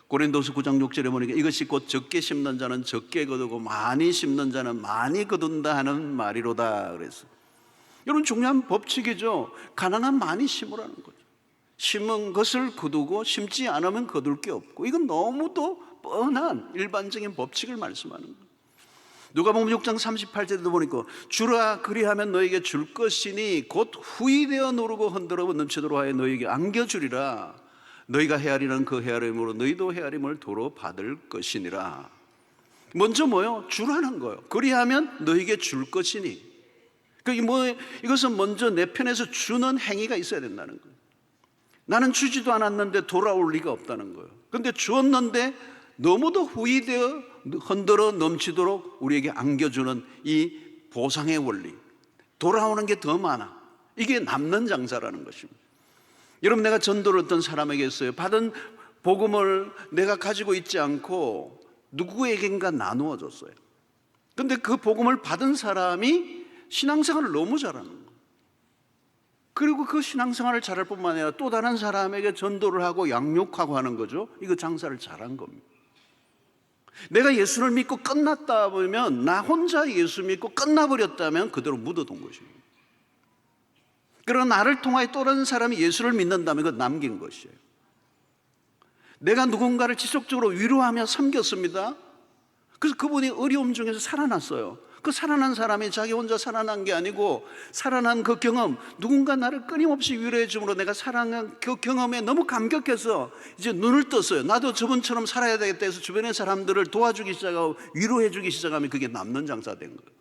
고린도서 9장 6절에 보니까 이것이 곧 적게 심는 자는 적게 거두고 많이 심는 자는 많이 거둔다 하는 말이로다 그래서 여러분 중요한 법칙이죠. 가난한 많이 심으라는 거죠. 심은 것을 거두고 심지 않으면 거둘 게 없고 이건 너무도 뻔한 일반적인 법칙을 말씀하는 거예요. 누가복음 6장 38절에도 보니까 주라 그리하면 너에게 줄 것이니 곧 후이되어 누르고 흔들어 넘치도록 하여 너에게 안겨주리라. 너희가 헤아리는 그 헤아림으로 너희도 헤아림을 도로 받을 것이니라. 먼저 뭐요? 주라는 거예요. 그리하면 너에게 줄 것이니. 이것은 먼저 내 편에서 주는 행위가 있어야 된다는 거예요. 나는 주지도 않았는데 돌아올 리가 없다는 거예요. 그런데 주었는데 너무도 후이되어 흔들어 넘치도록 우리에게 안겨주는 이 보상의 원리, 돌아오는 게 더 많아. 이게 남는 장사라는 것입니다. 여러분, 내가 전도를 어떤 사람에게 했어요. 받은 복음을 내가 가지고 있지 않고 누구에겐가 나누어 줬어요. 그런데 그 복음을 받은 사람이 신앙생활을 너무 잘하는 거예요. 그리고 그 신앙생활을 잘할 뿐만 아니라 또 다른 사람에게 전도를 하고 양육하고 하는 거죠. 이거 장사를 잘한 겁니다. 내가 예수를 믿고 끝났다 보면, 나 혼자 예수 믿고 끝나버렸다면 그대로 묻어둔 것입니다. 그러나 나를 통하여 또 다른 사람이 예수를 믿는다면 그건 남긴 것이에요. 내가 누군가를 지속적으로 위로하며 섬겼습니다. 그래서 그분이 어려움 중에서 살아났어요. 그 살아난 사람이 자기 혼자 살아난 게 아니고 살아난 그 경험, 누군가 나를 끊임없이 위로해 줌으로 내가 살아난 그 경험에 너무 감격해서 이제 눈을 떴어요. 나도 저분처럼 살아야 되겠다 해서 주변의 사람들을 도와주기 시작하고 위로해 주기 시작하면 그게 남는 장사 된 거예요.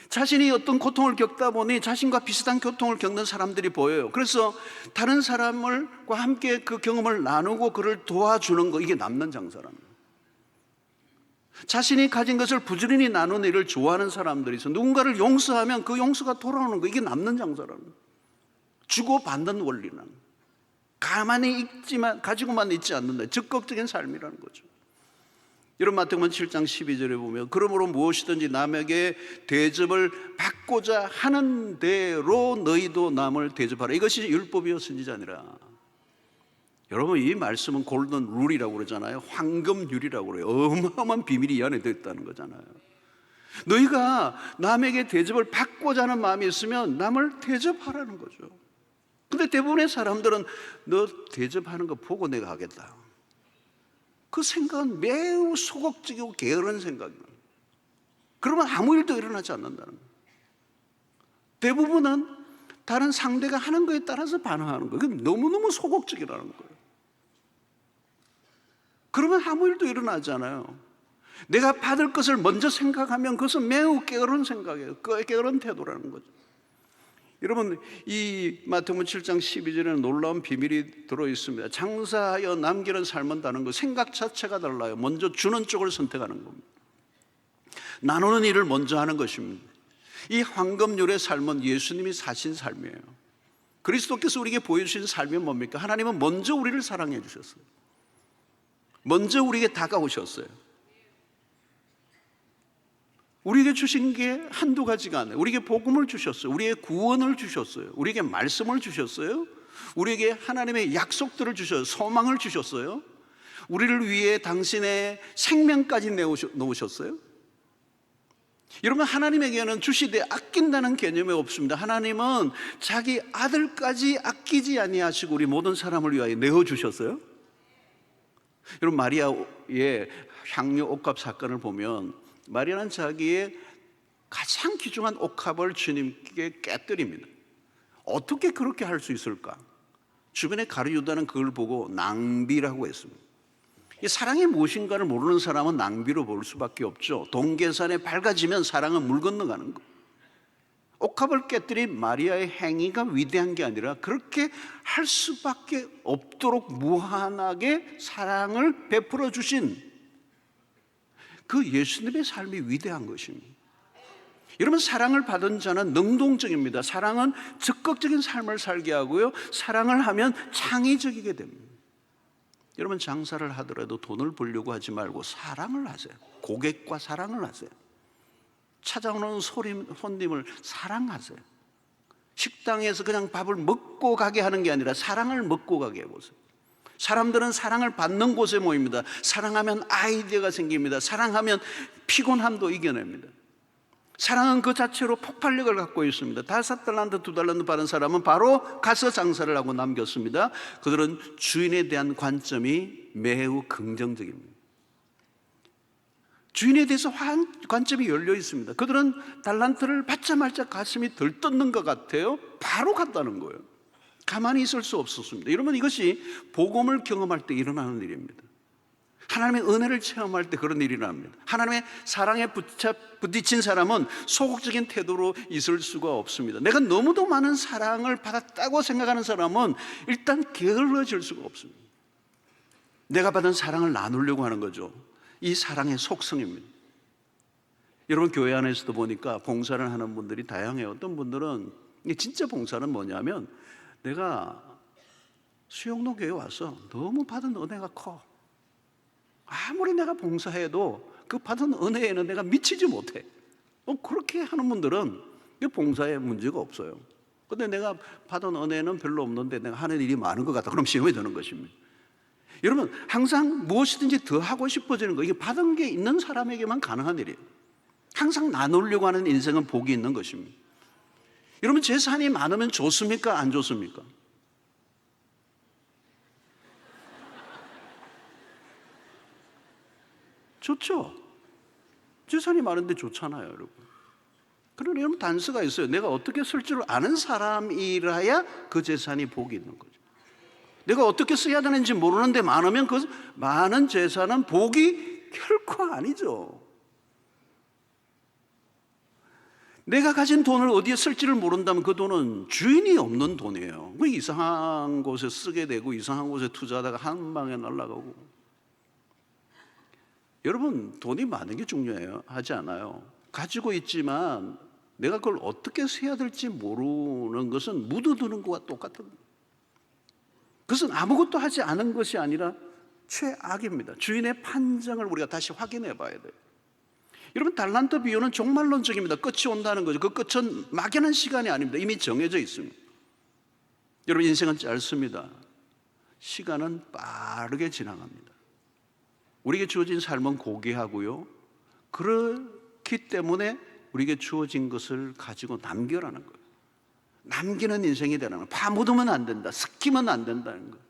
자신이 어떤 고통을 겪다 보니 자신과 비슷한 고통을 겪는 사람들이 보여요. 그래서 다른 사람과 함께 그 경험을 나누고 그를 도와주는 거, 이게 남는 장사라는 거예요. 자신이 가진 것을 부지런히 나누는 일을 좋아하는 사람들이 있어. 누군가를 용서하면 그 용서가 돌아오는 거, 이게 남는 장사라는 거예요. 주고받는 원리는 가만히 있지만 가지고만 있지 않는다. 적극적인 삶이라는 거죠. 여러분, 마태복음 7장 12절에 보면 그러므로 무엇이든지 남에게 대접을 받고자 하는 대로 너희도 남을 대접하라. 이것이 율법이요 선지자니라. 여러분, 이 말씀은 골든 룰이라고 그러잖아요. 황금률이라고 그래요. 어마어마한 비밀이 이 안에 들어있다는 거잖아요. 너희가 남에게 대접을 받고자 하는 마음이 있으면 남을 대접하라는 거죠. 근데 대부분의 사람들은 너 대접하는 거 보고 내가 하겠다. 그 생각은 매우 소극적이고 게으른 생각이에요. 그러면 아무 일도 일어나지 않는다는 거예요. 대부분은 다른 상대가 하는 거에 따라서 반응하는 거예요. 그게 너무너무 소극적이라는 거예요. 그러면 아무 일도 일어나지 않아요. 내가 받을 것을 먼저 생각하면 그것은 매우 게으른 생각이에요. 게으른 태도라는 거죠. 여러분, 이 마태복음 7장 12절에는 놀라운 비밀이 들어있습니다. 장사하여 남기는 삶은다는 거, 생각 자체가 달라요. 먼저 주는 쪽을 선택하는 겁니다. 나누는 일을 먼저 하는 것입니다. 이 황금률의 삶은 예수님이 사신 삶이에요. 그리스도께서 우리에게 보여주신 삶이 뭡니까? 하나님은 먼저 우리를 사랑해 주셨어요. 먼저 우리에게 다가오셨어요. 우리에게 주신 게 한두 가지가 아니에요. 우리에게 복음을 주셨어요. 우리에게 구원을 주셨어요. 우리에게 말씀을 주셨어요. 우리에게 하나님의 약속들을 주셨어요. 소망을 주셨어요. 우리를 위해 당신의 생명까지 내놓으셨어요. 여러분, 하나님에게는 주시되 아낀다는 개념이 없습니다. 하나님은 자기 아들까지 아끼지 아니하시고 우리 모든 사람을 위하여 내어주셨어요. 여러분, 마리아의 향유 옥합 사건을 보면 마리아는 자기의 가장 귀중한 옥합을 주님께 깨뜨립니다. 어떻게 그렇게 할 수 있을까? 주변의 가룟 유다는 그걸 보고 낭비라고 했습니다. 이 사랑이 무엇인가를 모르는 사람은 낭비로 볼 수밖에 없죠. 돈 계산에 밝아지면 사랑은 물 건너가는 거. 옥합을 깨뜨린 마리아의 행위가 위대한 게 아니라 그렇게 할 수밖에 없도록 무한하게 사랑을 베풀어 주신 그 예수님의 삶이 위대한 것입니다. 여러분, 사랑을 받은 자는 능동적입니다. 사랑은 적극적인 삶을 살게 하고요, 사랑을 하면 창의적이게 됩니다. 여러분, 장사를 하더라도 돈을 벌려고 하지 말고 사랑을 하세요. 고객과 사랑을 하세요. 찾아오는 손님을 사랑하세요. 식당에서 그냥 밥을 먹고 가게 하는 게 아니라 사랑을 먹고 가게 해보세요. 사람들은 사랑을 받는 곳에 모입니다. 사랑하면 아이디어가 생깁니다. 사랑하면 피곤함도 이겨냅니다. 사랑은 그 자체로 폭발력을 갖고 있습니다. 5달란트, 2달란트 받은 사람은 바로 가서 장사를 하고 남겼습니다. 그들은 주인에 대한 관점이 매우 긍정적입니다. 주인에 대해서 관점이 열려 있습니다. 그들은 달란트를 받자마자 가슴이 들떴는 것 같아요. 바로 갔다는 거예요. 가만히 있을 수 없었습니다. 여러분, 이것이 복음을 경험할 때 일어나는 일입니다. 하나님의 은혜를 체험할 때 그런 일이 납니다. 하나님의 사랑에 부딪힌 사람은 소극적인 태도로 있을 수가 없습니다. 내가 너무도 많은 사랑을 받았다고 생각하는 사람은 일단 게을러질 수가 없습니다. 내가 받은 사랑을 나누려고 하는 거죠. 이 사랑의 속성입니다. 여러분, 교회 안에서도 보니까 봉사를 하는 분들이 다양해요. 어떤 분들은 진짜 봉사는 뭐냐면, 내가 수영동 교회 와서 너무 받은 은혜가 커. 아무리 내가 봉사해도 그 받은 은혜에는 내가 미치지 못해. 그렇게 하는 분들은 봉사에 문제가 없어요. 근데 내가 받은 은혜는 별로 없는데 내가 하는 일이 많은 것 같다. 그럼 시험에 드는 것입니다. 여러분, 항상 무엇이든지 더 하고 싶어지는 거, 이게 받은 게 있는 사람에게만 가능한 일이에요. 항상 나누려고 하는 인생은 복이 있는 것입니다. 여러분, 재산이 많으면 좋습니까? 안 좋습니까? 좋죠. 재산이 많은데 좋잖아요, 여러분. 그러나 여러분, 단서가 있어요. 내가 어떻게 쓸 줄 아는 사람이라야 그 재산이 복이 있는 거죠. 내가 어떻게 써야 되는지 모르는데 많으면 그 많은 재산은 복이 결코 아니죠. 내가 가진 돈을 어디에 쓸지를 모른다면 그 돈은 주인이 없는 돈이에요. 이상한 곳에 쓰게 되고 이상한 곳에 투자하다가 한 방에 날아가고. 여러분, 돈이 많은 게 중요해요. 하지 않아요. 가지고 있지만 내가 그걸 어떻게 써야 될지 모르는 것은 묻어두는 것과 똑같은 거예요. 그것은 아무것도 하지 않은 것이 아니라 최악입니다. 주인의 판정을 우리가 다시 확인해 봐야 돼요. 여러분, 달란트 비유는 종말론적입니다. 끝이 온다는 거죠. 그 끝은 막연한 시간이 아닙니다. 이미 정해져 있습니다. 여러분, 인생은 짧습니다. 시간은 빠르게 지나갑니다. 우리에게 주어진 삶은 고귀하고요, 그렇기 때문에 우리에게 주어진 것을 가지고 남겨라는 거예요. 남기는 인생이 되는 거예요. 파묻으면 안 된다, 섞이면 안 된다는 거예요.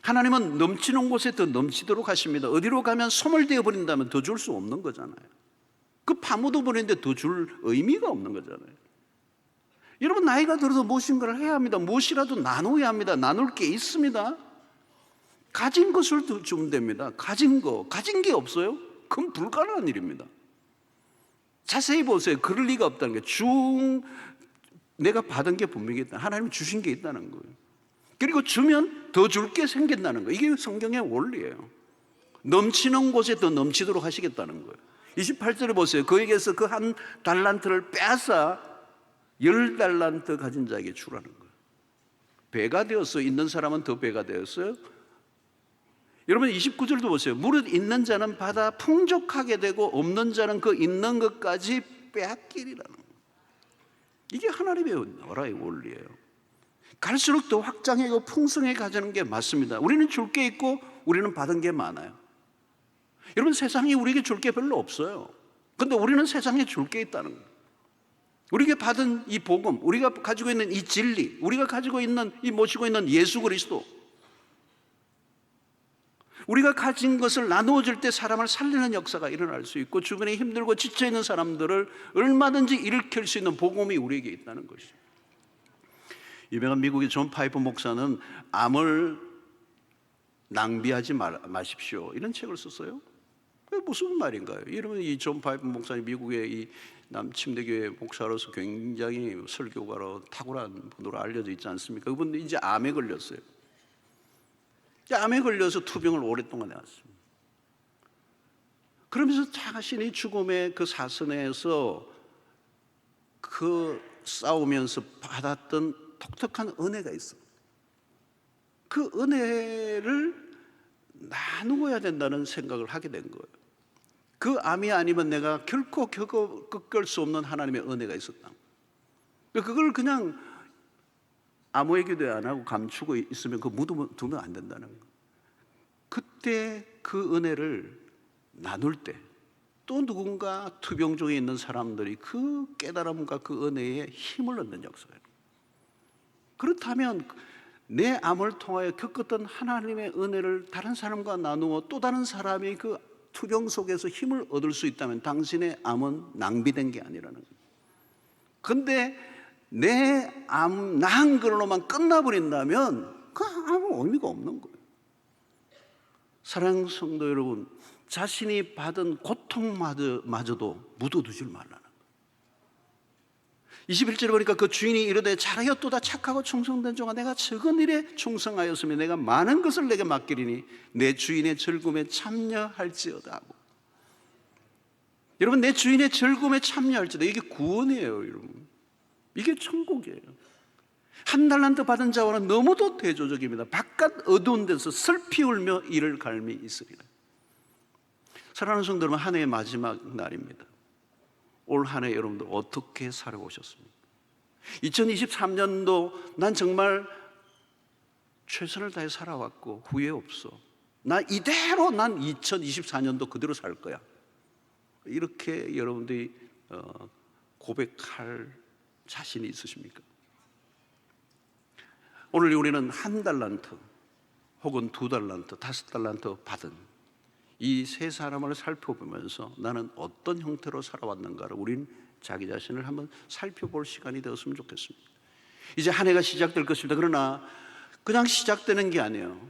하나님은 넘치는 곳에 더 넘치도록 하십니다. 어디로 가면 소멸되어 버린다면 더 줄 수 없는 거잖아요. 그 파묻어 버리는데 더 줄 의미가 없는 거잖아요. 여러분, 나이가 들어서 무엇인가를 해야 합니다. 무엇이라도 나눠야 합니다. 나눌 게 있습니다. 가진 것을 더 주면 됩니다. 가진 게 없어요? 그건 불가능한 일입니다. 자세히 보세요. 그럴 리가 없다는 거예요. 내가 받은 게 분명히 있다. 하나님이 주신 게 있다는 거예요. 그리고 주면 더 줄 게 생긴다는 거예요. 이게 성경의 원리예요. 넘치는 곳에 더 넘치도록 하시겠다는 거예요. 28절에 보세요. 그에게서 그 한 달란트를 빼앗아 10달란트 가진 자에게 주라는 거예요. 배가 되었어요. 있는 사람은 더 배가 되었어요. 여러분, 29절도 보세요. 무릇 있는 자는 받아 풍족하게 되고 없는 자는 그 있는 것까지 빼앗기리라는 거예요. 이게 하나님의 나라의 원리예요. 갈수록 더 확장하고 풍성하게 가지는 게 맞습니다. 우리는 줄 게 있고 우리는 받은 게 많아요. 여러분, 세상에 우리에게 줄 게 별로 없어요. 그런데 우리는 세상에 줄 게 있다는 거예요. 우리가 받은 이 복음, 우리가 가지고 있는 이 진리, 우리가 가지고 있는 이 모시고 있는 예수 그리스도, 우리가 가진 것을 나누어 줄 때 사람을 살리는 역사가 일어날 수 있고, 주변에 힘들고 지쳐있는 사람들을 얼마든지 일으킬 수 있는 복음이 우리에게 있다는 것이죠. 유명한 미국의 존 파이퍼 목사는 암을 낭비하지 마십시오, 이런 책을 썼어요. 무슨 말인가요? 여러분, 이 존 파이퍼 목사님, 미국의 이 남침대교회 목사로서 굉장히 설교가로 탁월한 분으로 알려져 있지 않습니까? 그분 이제 암에 걸렸어요. 암에 걸려서 투병을 오랫동안 해왔습니다. 그러면서 자신이 죽음의 그 사선에서 그 싸우면서 받았던 독특한 은혜가 있어. 그 은혜를 나누어야 된다는 생각을 하게 된 거예요. 그 암이 아니면 내가 결코 겪을 수 없는 하나님의 은혜가 있었다. 그걸 그냥 아무에게도 안 하고 감추고 있으면 그 두면 안 된다는 거예요. 그때 그 은혜를 나눌 때 또 누군가 투병중에 있는 사람들이 그 깨달음과 그 은혜에 힘을 얻는 역사예요. 그렇다면 내 암을 통하여 겪었던 하나님의 은혜를 다른 사람과 나누어 또 다른 사람이 그 투병 속에서 힘을 얻을 수 있다면 당신의 암은 낭비된 게 아니라는 거예요. 그런데 내 암 나은 걸로만 끝나버린다면 그 아무 의미가 없는 거예요. 사랑하는 성도 여러분, 자신이 받은 고통마저도 묻어두질 말라는 거예요. 21절에 보니까 그 주인이 이르되 잘하였도다 착하고 충성된 종아, 내가 적은 일에 충성하였으며 내가 많은 것을 내게 맡기리니 내 주인의 즐거움에 참여할지어다 하고. 여러분, 내 주인의 즐거움에 참여할지어다, 이게 구원이에요. 여러분, 이게 천국이에요. 한 달란트 받은 자와는 너무도 대조적입니다. 바깥 어두운 데서 슬피 울며 이를 갈미 있으리라. 사랑하는 성도 여러분, 한 해의 마지막 날입니다. 올 한 해 여러분들 어떻게 살아오셨습니까? 2023년도 난 정말 최선을 다해 살아왔고 후회 없어. 나 이대로 난 2024년도 그대로 살 거야. 이렇게 여러분들이 고백할 자신이 있으십니까? 오늘 우리는 한 달란트 혹은 두 달란트, 다섯 달란트 받은 이 세 사람을 살펴보면서 나는 어떤 형태로 살아왔는가를 우린 자기 자신을 한번 살펴볼 시간이 되었으면 좋겠습니다. 이제 한 해가 시작될 것입니다. 그러나 그냥 시작되는 게 아니에요.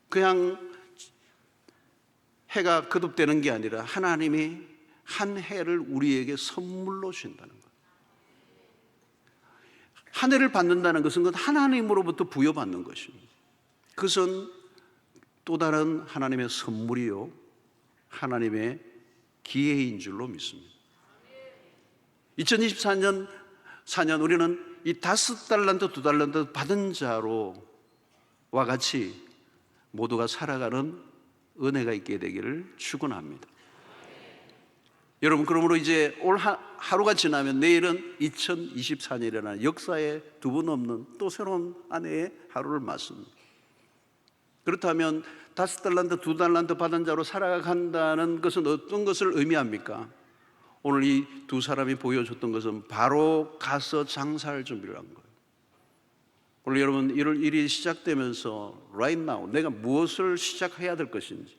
그냥 해가 거듭되는 게 아니라 하나님이 한 해를 우리에게 선물로 주신다는 거예요. 한 해를 받는다는 것은 그건 하나님으로부터 부여받는 것입니다. 그것은 또 다른 하나님의 선물이요, 하나님의 기회인 줄로 믿습니다. 2024년 우리는 이 5달란트, 2달란트 받은 자로와 같이 모두가 살아가는 은혜가 있게 되기를 축원합니다. 여러분, 그러므로 이제 올 하루가 지나면 내일은 2024년이라는 역사에 두 번 없는 또 새로운 한 해의 하루를 맞습니다. 그렇다면 5달란트, 2달란트 받은 자로 살아간다는 것은 어떤 것을 의미합니까? 오늘 이 두 사람이 보여줬던 것은 바로 가서 장사할 준비를 한 거예요. 오늘 여러분 1월 1일 시작되면서 right now 내가 무엇을 시작해야 될 것인지,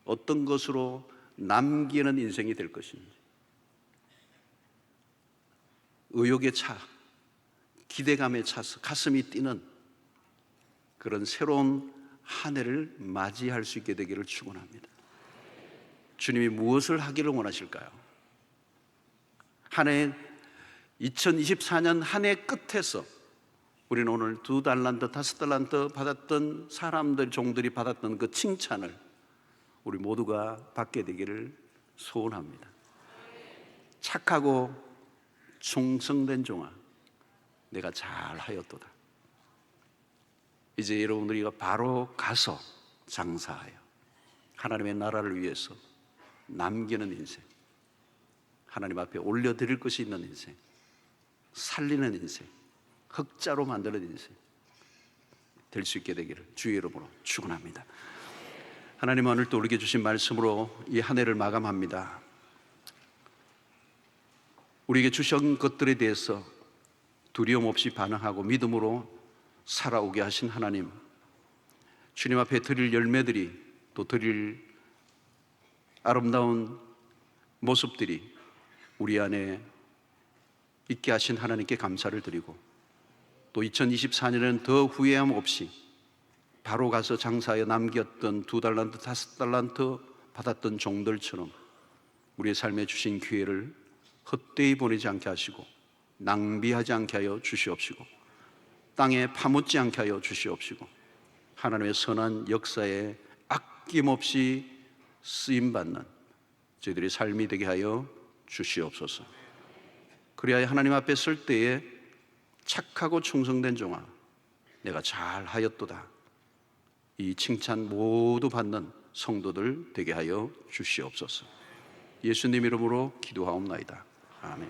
어떤 것으로 남기는 인생이 될 것인지, 의욕에 차, 기대감에 차서 가슴이 뛰는 그런 새로운 한 해를 맞이할 수 있게 되기를 축원합니다. 주님이 무엇을 하기를 원하실까요? 한 해 2024년 한 해 끝에서 우리는 오늘 2달란트, 5달란트 받았던 사람들, 종들이 받았던 그 칭찬을 우리 모두가 받게 되기를 소원합니다. 착하고 충성된 종아, 내가 잘하였도다. 이제 여러분들이 바로 가서 장사하여 하나님의 나라를 위해서 남기는 인생, 하나님 앞에 올려드릴 것이 있는 인생, 살리는 인생, 흑자로 만드는 인생 될 수 있게 되기를 주의 이름으로 축원합니다. 하나님은 오늘 또 우리에게 주신 말씀으로 이 한 해를 마감합니다. 우리에게 주신 것들에 대해서 두려움 없이 반응하고 믿음으로 살아오게 하신 하나님, 주님 앞에 드릴 열매들이, 또 드릴 아름다운 모습들이 우리 안에 있게 하신 하나님께 감사를 드리고, 또 2024년에는 더 후회함 없이 바로 가서 장사하여 남겼던 2달란트, 5달란트 받았던 종들처럼 우리의 삶에 주신 기회를 헛되이 보내지 않게 하시고 낭비하지 않게 하여 주시옵시고 땅에 파묻지 않게 하여 주시옵시고 하나님의 선한 역사에 아낌없이 쓰임받는 저희들의 삶이 되게 하여 주시옵소서. 그리하여 하나님 앞에 설 때에 착하고 충성된 종아, 내가 잘하였도다, 이 칭찬 모두 받는 성도들 되게 하여 주시옵소서. 예수님 이름으로 기도하옵나이다. 아멘.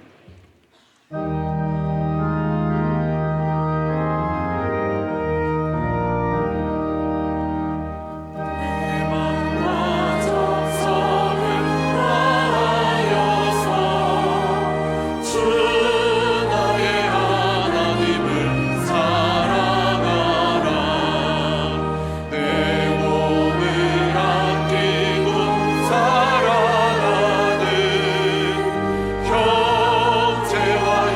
형제와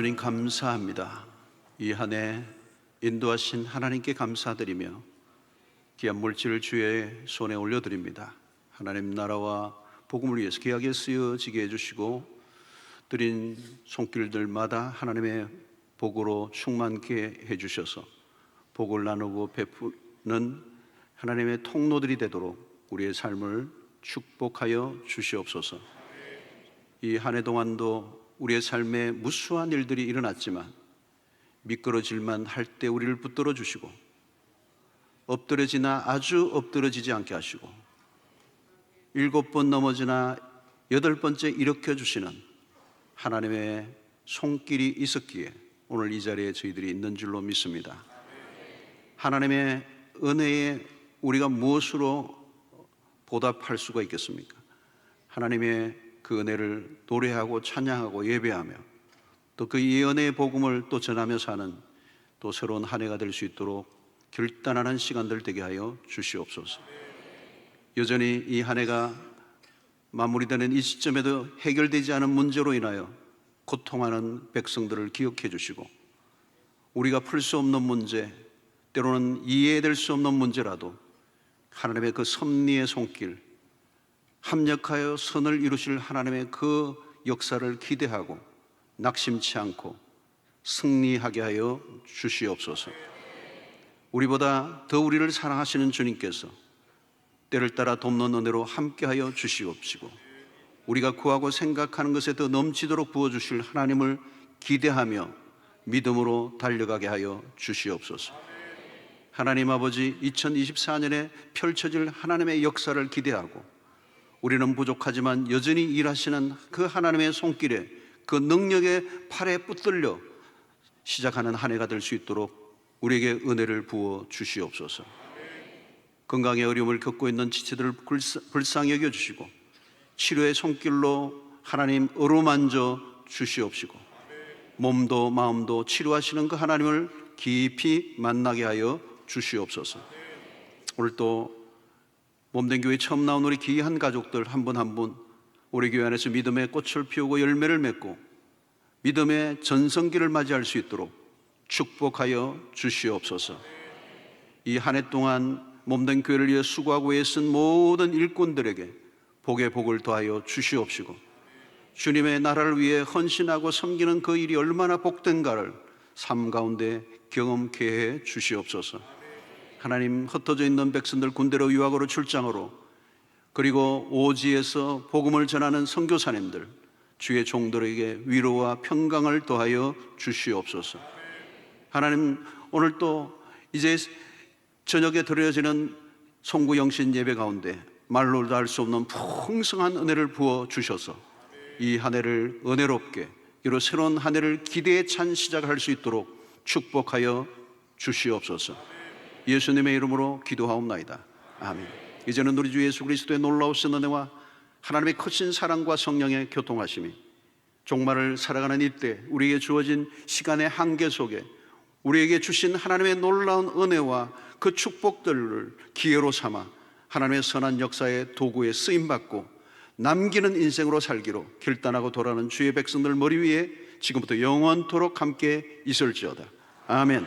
주님 감사합니다. 이 한 해 인도하신 하나님께 감사드리며 귀한 물질을 주의 손에 올려드립니다. 하나님 나라와 복음을 위해서 귀하게 쓰여지게 해주시고 드린 손길들마다 하나님의 복으로 충만케 해주셔서 복을 나누고 베푸는 하나님의 통로들이 되도록 우리의 삶을 축복하여 주시옵소서. 이 한 해 동안도 우리의 삶에 무수한 일들이 일어났지만 미끄러질만 할 때 우리를 붙들어 주시고 엎드려지나 아주 엎드려지지 않게 하시고 7번 넘어지나 8번째 일으켜 주시는 하나님의 손길이 있었기에 오늘 이 자리에 저희들이 있는 줄로 믿습니다. 하나님의 은혜에 우리가 무엇으로 보답할 수가 있겠습니까? 하나님의 그 은혜를 노래하고 찬양하고 예배하며 또 그 이 은혜의 복음을 또 전하며 사는 또 새로운 한 해가 될 수 있도록 결단하는 시간들 되게 하여 주시옵소서. 여전히 이 한 해가 마무리되는 이 시점에도 해결되지 않은 문제로 인하여 고통하는 백성들을 기억해 주시고 우리가 풀 수 없는 문제, 때로는 이해될 수 없는 문제라도 하나님의 그 섭리의 손길, 합력하여 선을 이루실 하나님의 그 역사를 기대하고 낙심치 않고 승리하게 하여 주시옵소서. 우리보다 더 우리를 사랑하시는 주님께서 때를 따라 돕는 은혜로 함께하여 주시옵시고 우리가 구하고 생각하는 것에 더 넘치도록 부어주실 하나님을 기대하며 믿음으로 달려가게 하여 주시옵소서. 하나님 아버지, 2024년에 펼쳐질 하나님의 역사를 기대하고 우리는 부족하지만 여전히 일하시는 그 하나님의 손길에 그 능력의 팔에 붙들려 시작하는 한 해가 될 수 있도록 우리에게 은혜를 부어 주시옵소서. 건강의 어려움을 겪고 있는 지체들을 불쌍히 여겨주시고 치료의 손길로 하나님 어루만져 주시옵시고 몸도 마음도 치료하시는 그 하나님을 깊이 만나게 하여 주시옵소서. 오늘 또 몸된 교회 처음 나온 우리 귀한 가족들 한 분 한 분 우리 교회 안에서 믿음의 꽃을 피우고 열매를 맺고 믿음의 전성기를 맞이할 수 있도록 축복하여 주시옵소서. 이 한 해 동안 몸된 교회를 위해 수고하고 애쓴 모든 일꾼들에게 복의 복을 더하여 주시옵시고 주님의 나라를 위해 헌신하고 섬기는 그 일이 얼마나 복된가를 삶 가운데 경험케 해 주시옵소서. 하나님, 흩어져 있는 백성들 군대로 유학으로 출장으로 그리고 오지에서 복음을 전하는 선교사님들 주의 종들에게 위로와 평강을 더하여 주시옵소서. 하나님, 오늘 또 이제 저녁에 드려지는 송구 영신 예배 가운데 말로도 할 수 없는 풍성한 은혜를 부어 주셔서 이 한 해를 은혜롭게 이로 새로운 한 해를 기대에 찬 시작할 수 있도록 축복하여 주시옵소서. 예수님의 이름으로 기도하옵나이다. 아멘. 이제는 우리 주 예수 그리스도의 놀라우신 은혜와 하나님의 크신 사랑과 성령의 교통하심이 종말을 살아가는 이때 우리에게 주어진 시간의 한계 속에 우리에게 주신 하나님의 놀라운 은혜와 그 축복들을 기회로 삼아 하나님의 선한 역사의 도구에 쓰임받고 남기는 인생으로 살기로 결단하고 돌아가는 주의 백성들 머리 위에 지금부터 영원토록 함께 있을지어다. 아멘.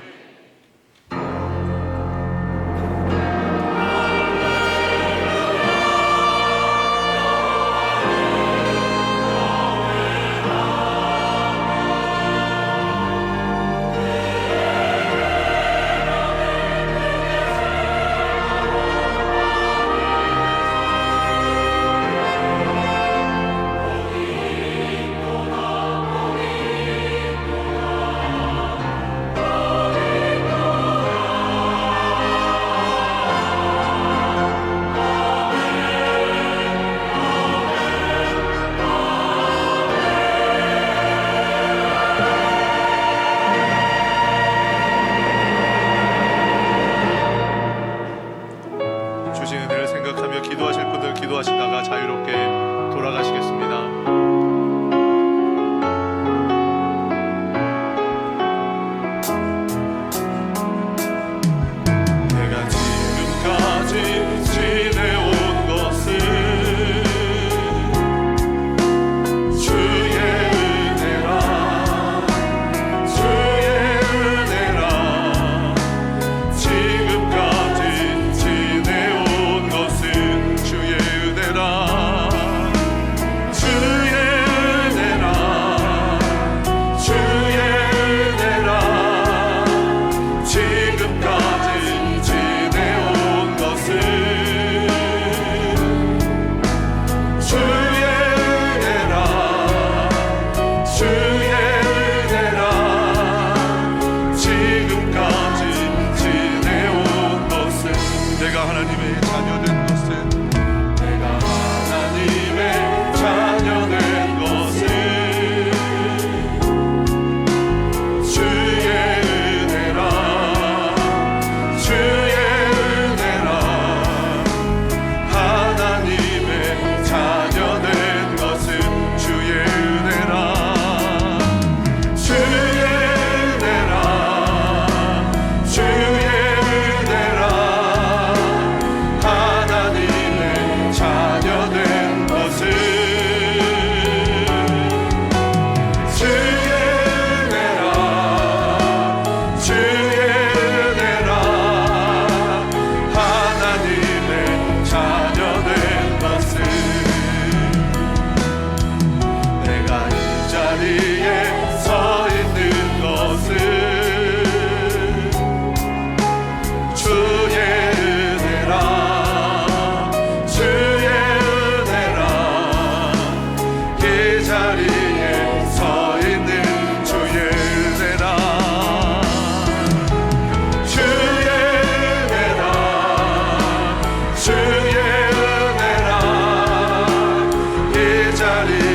제자리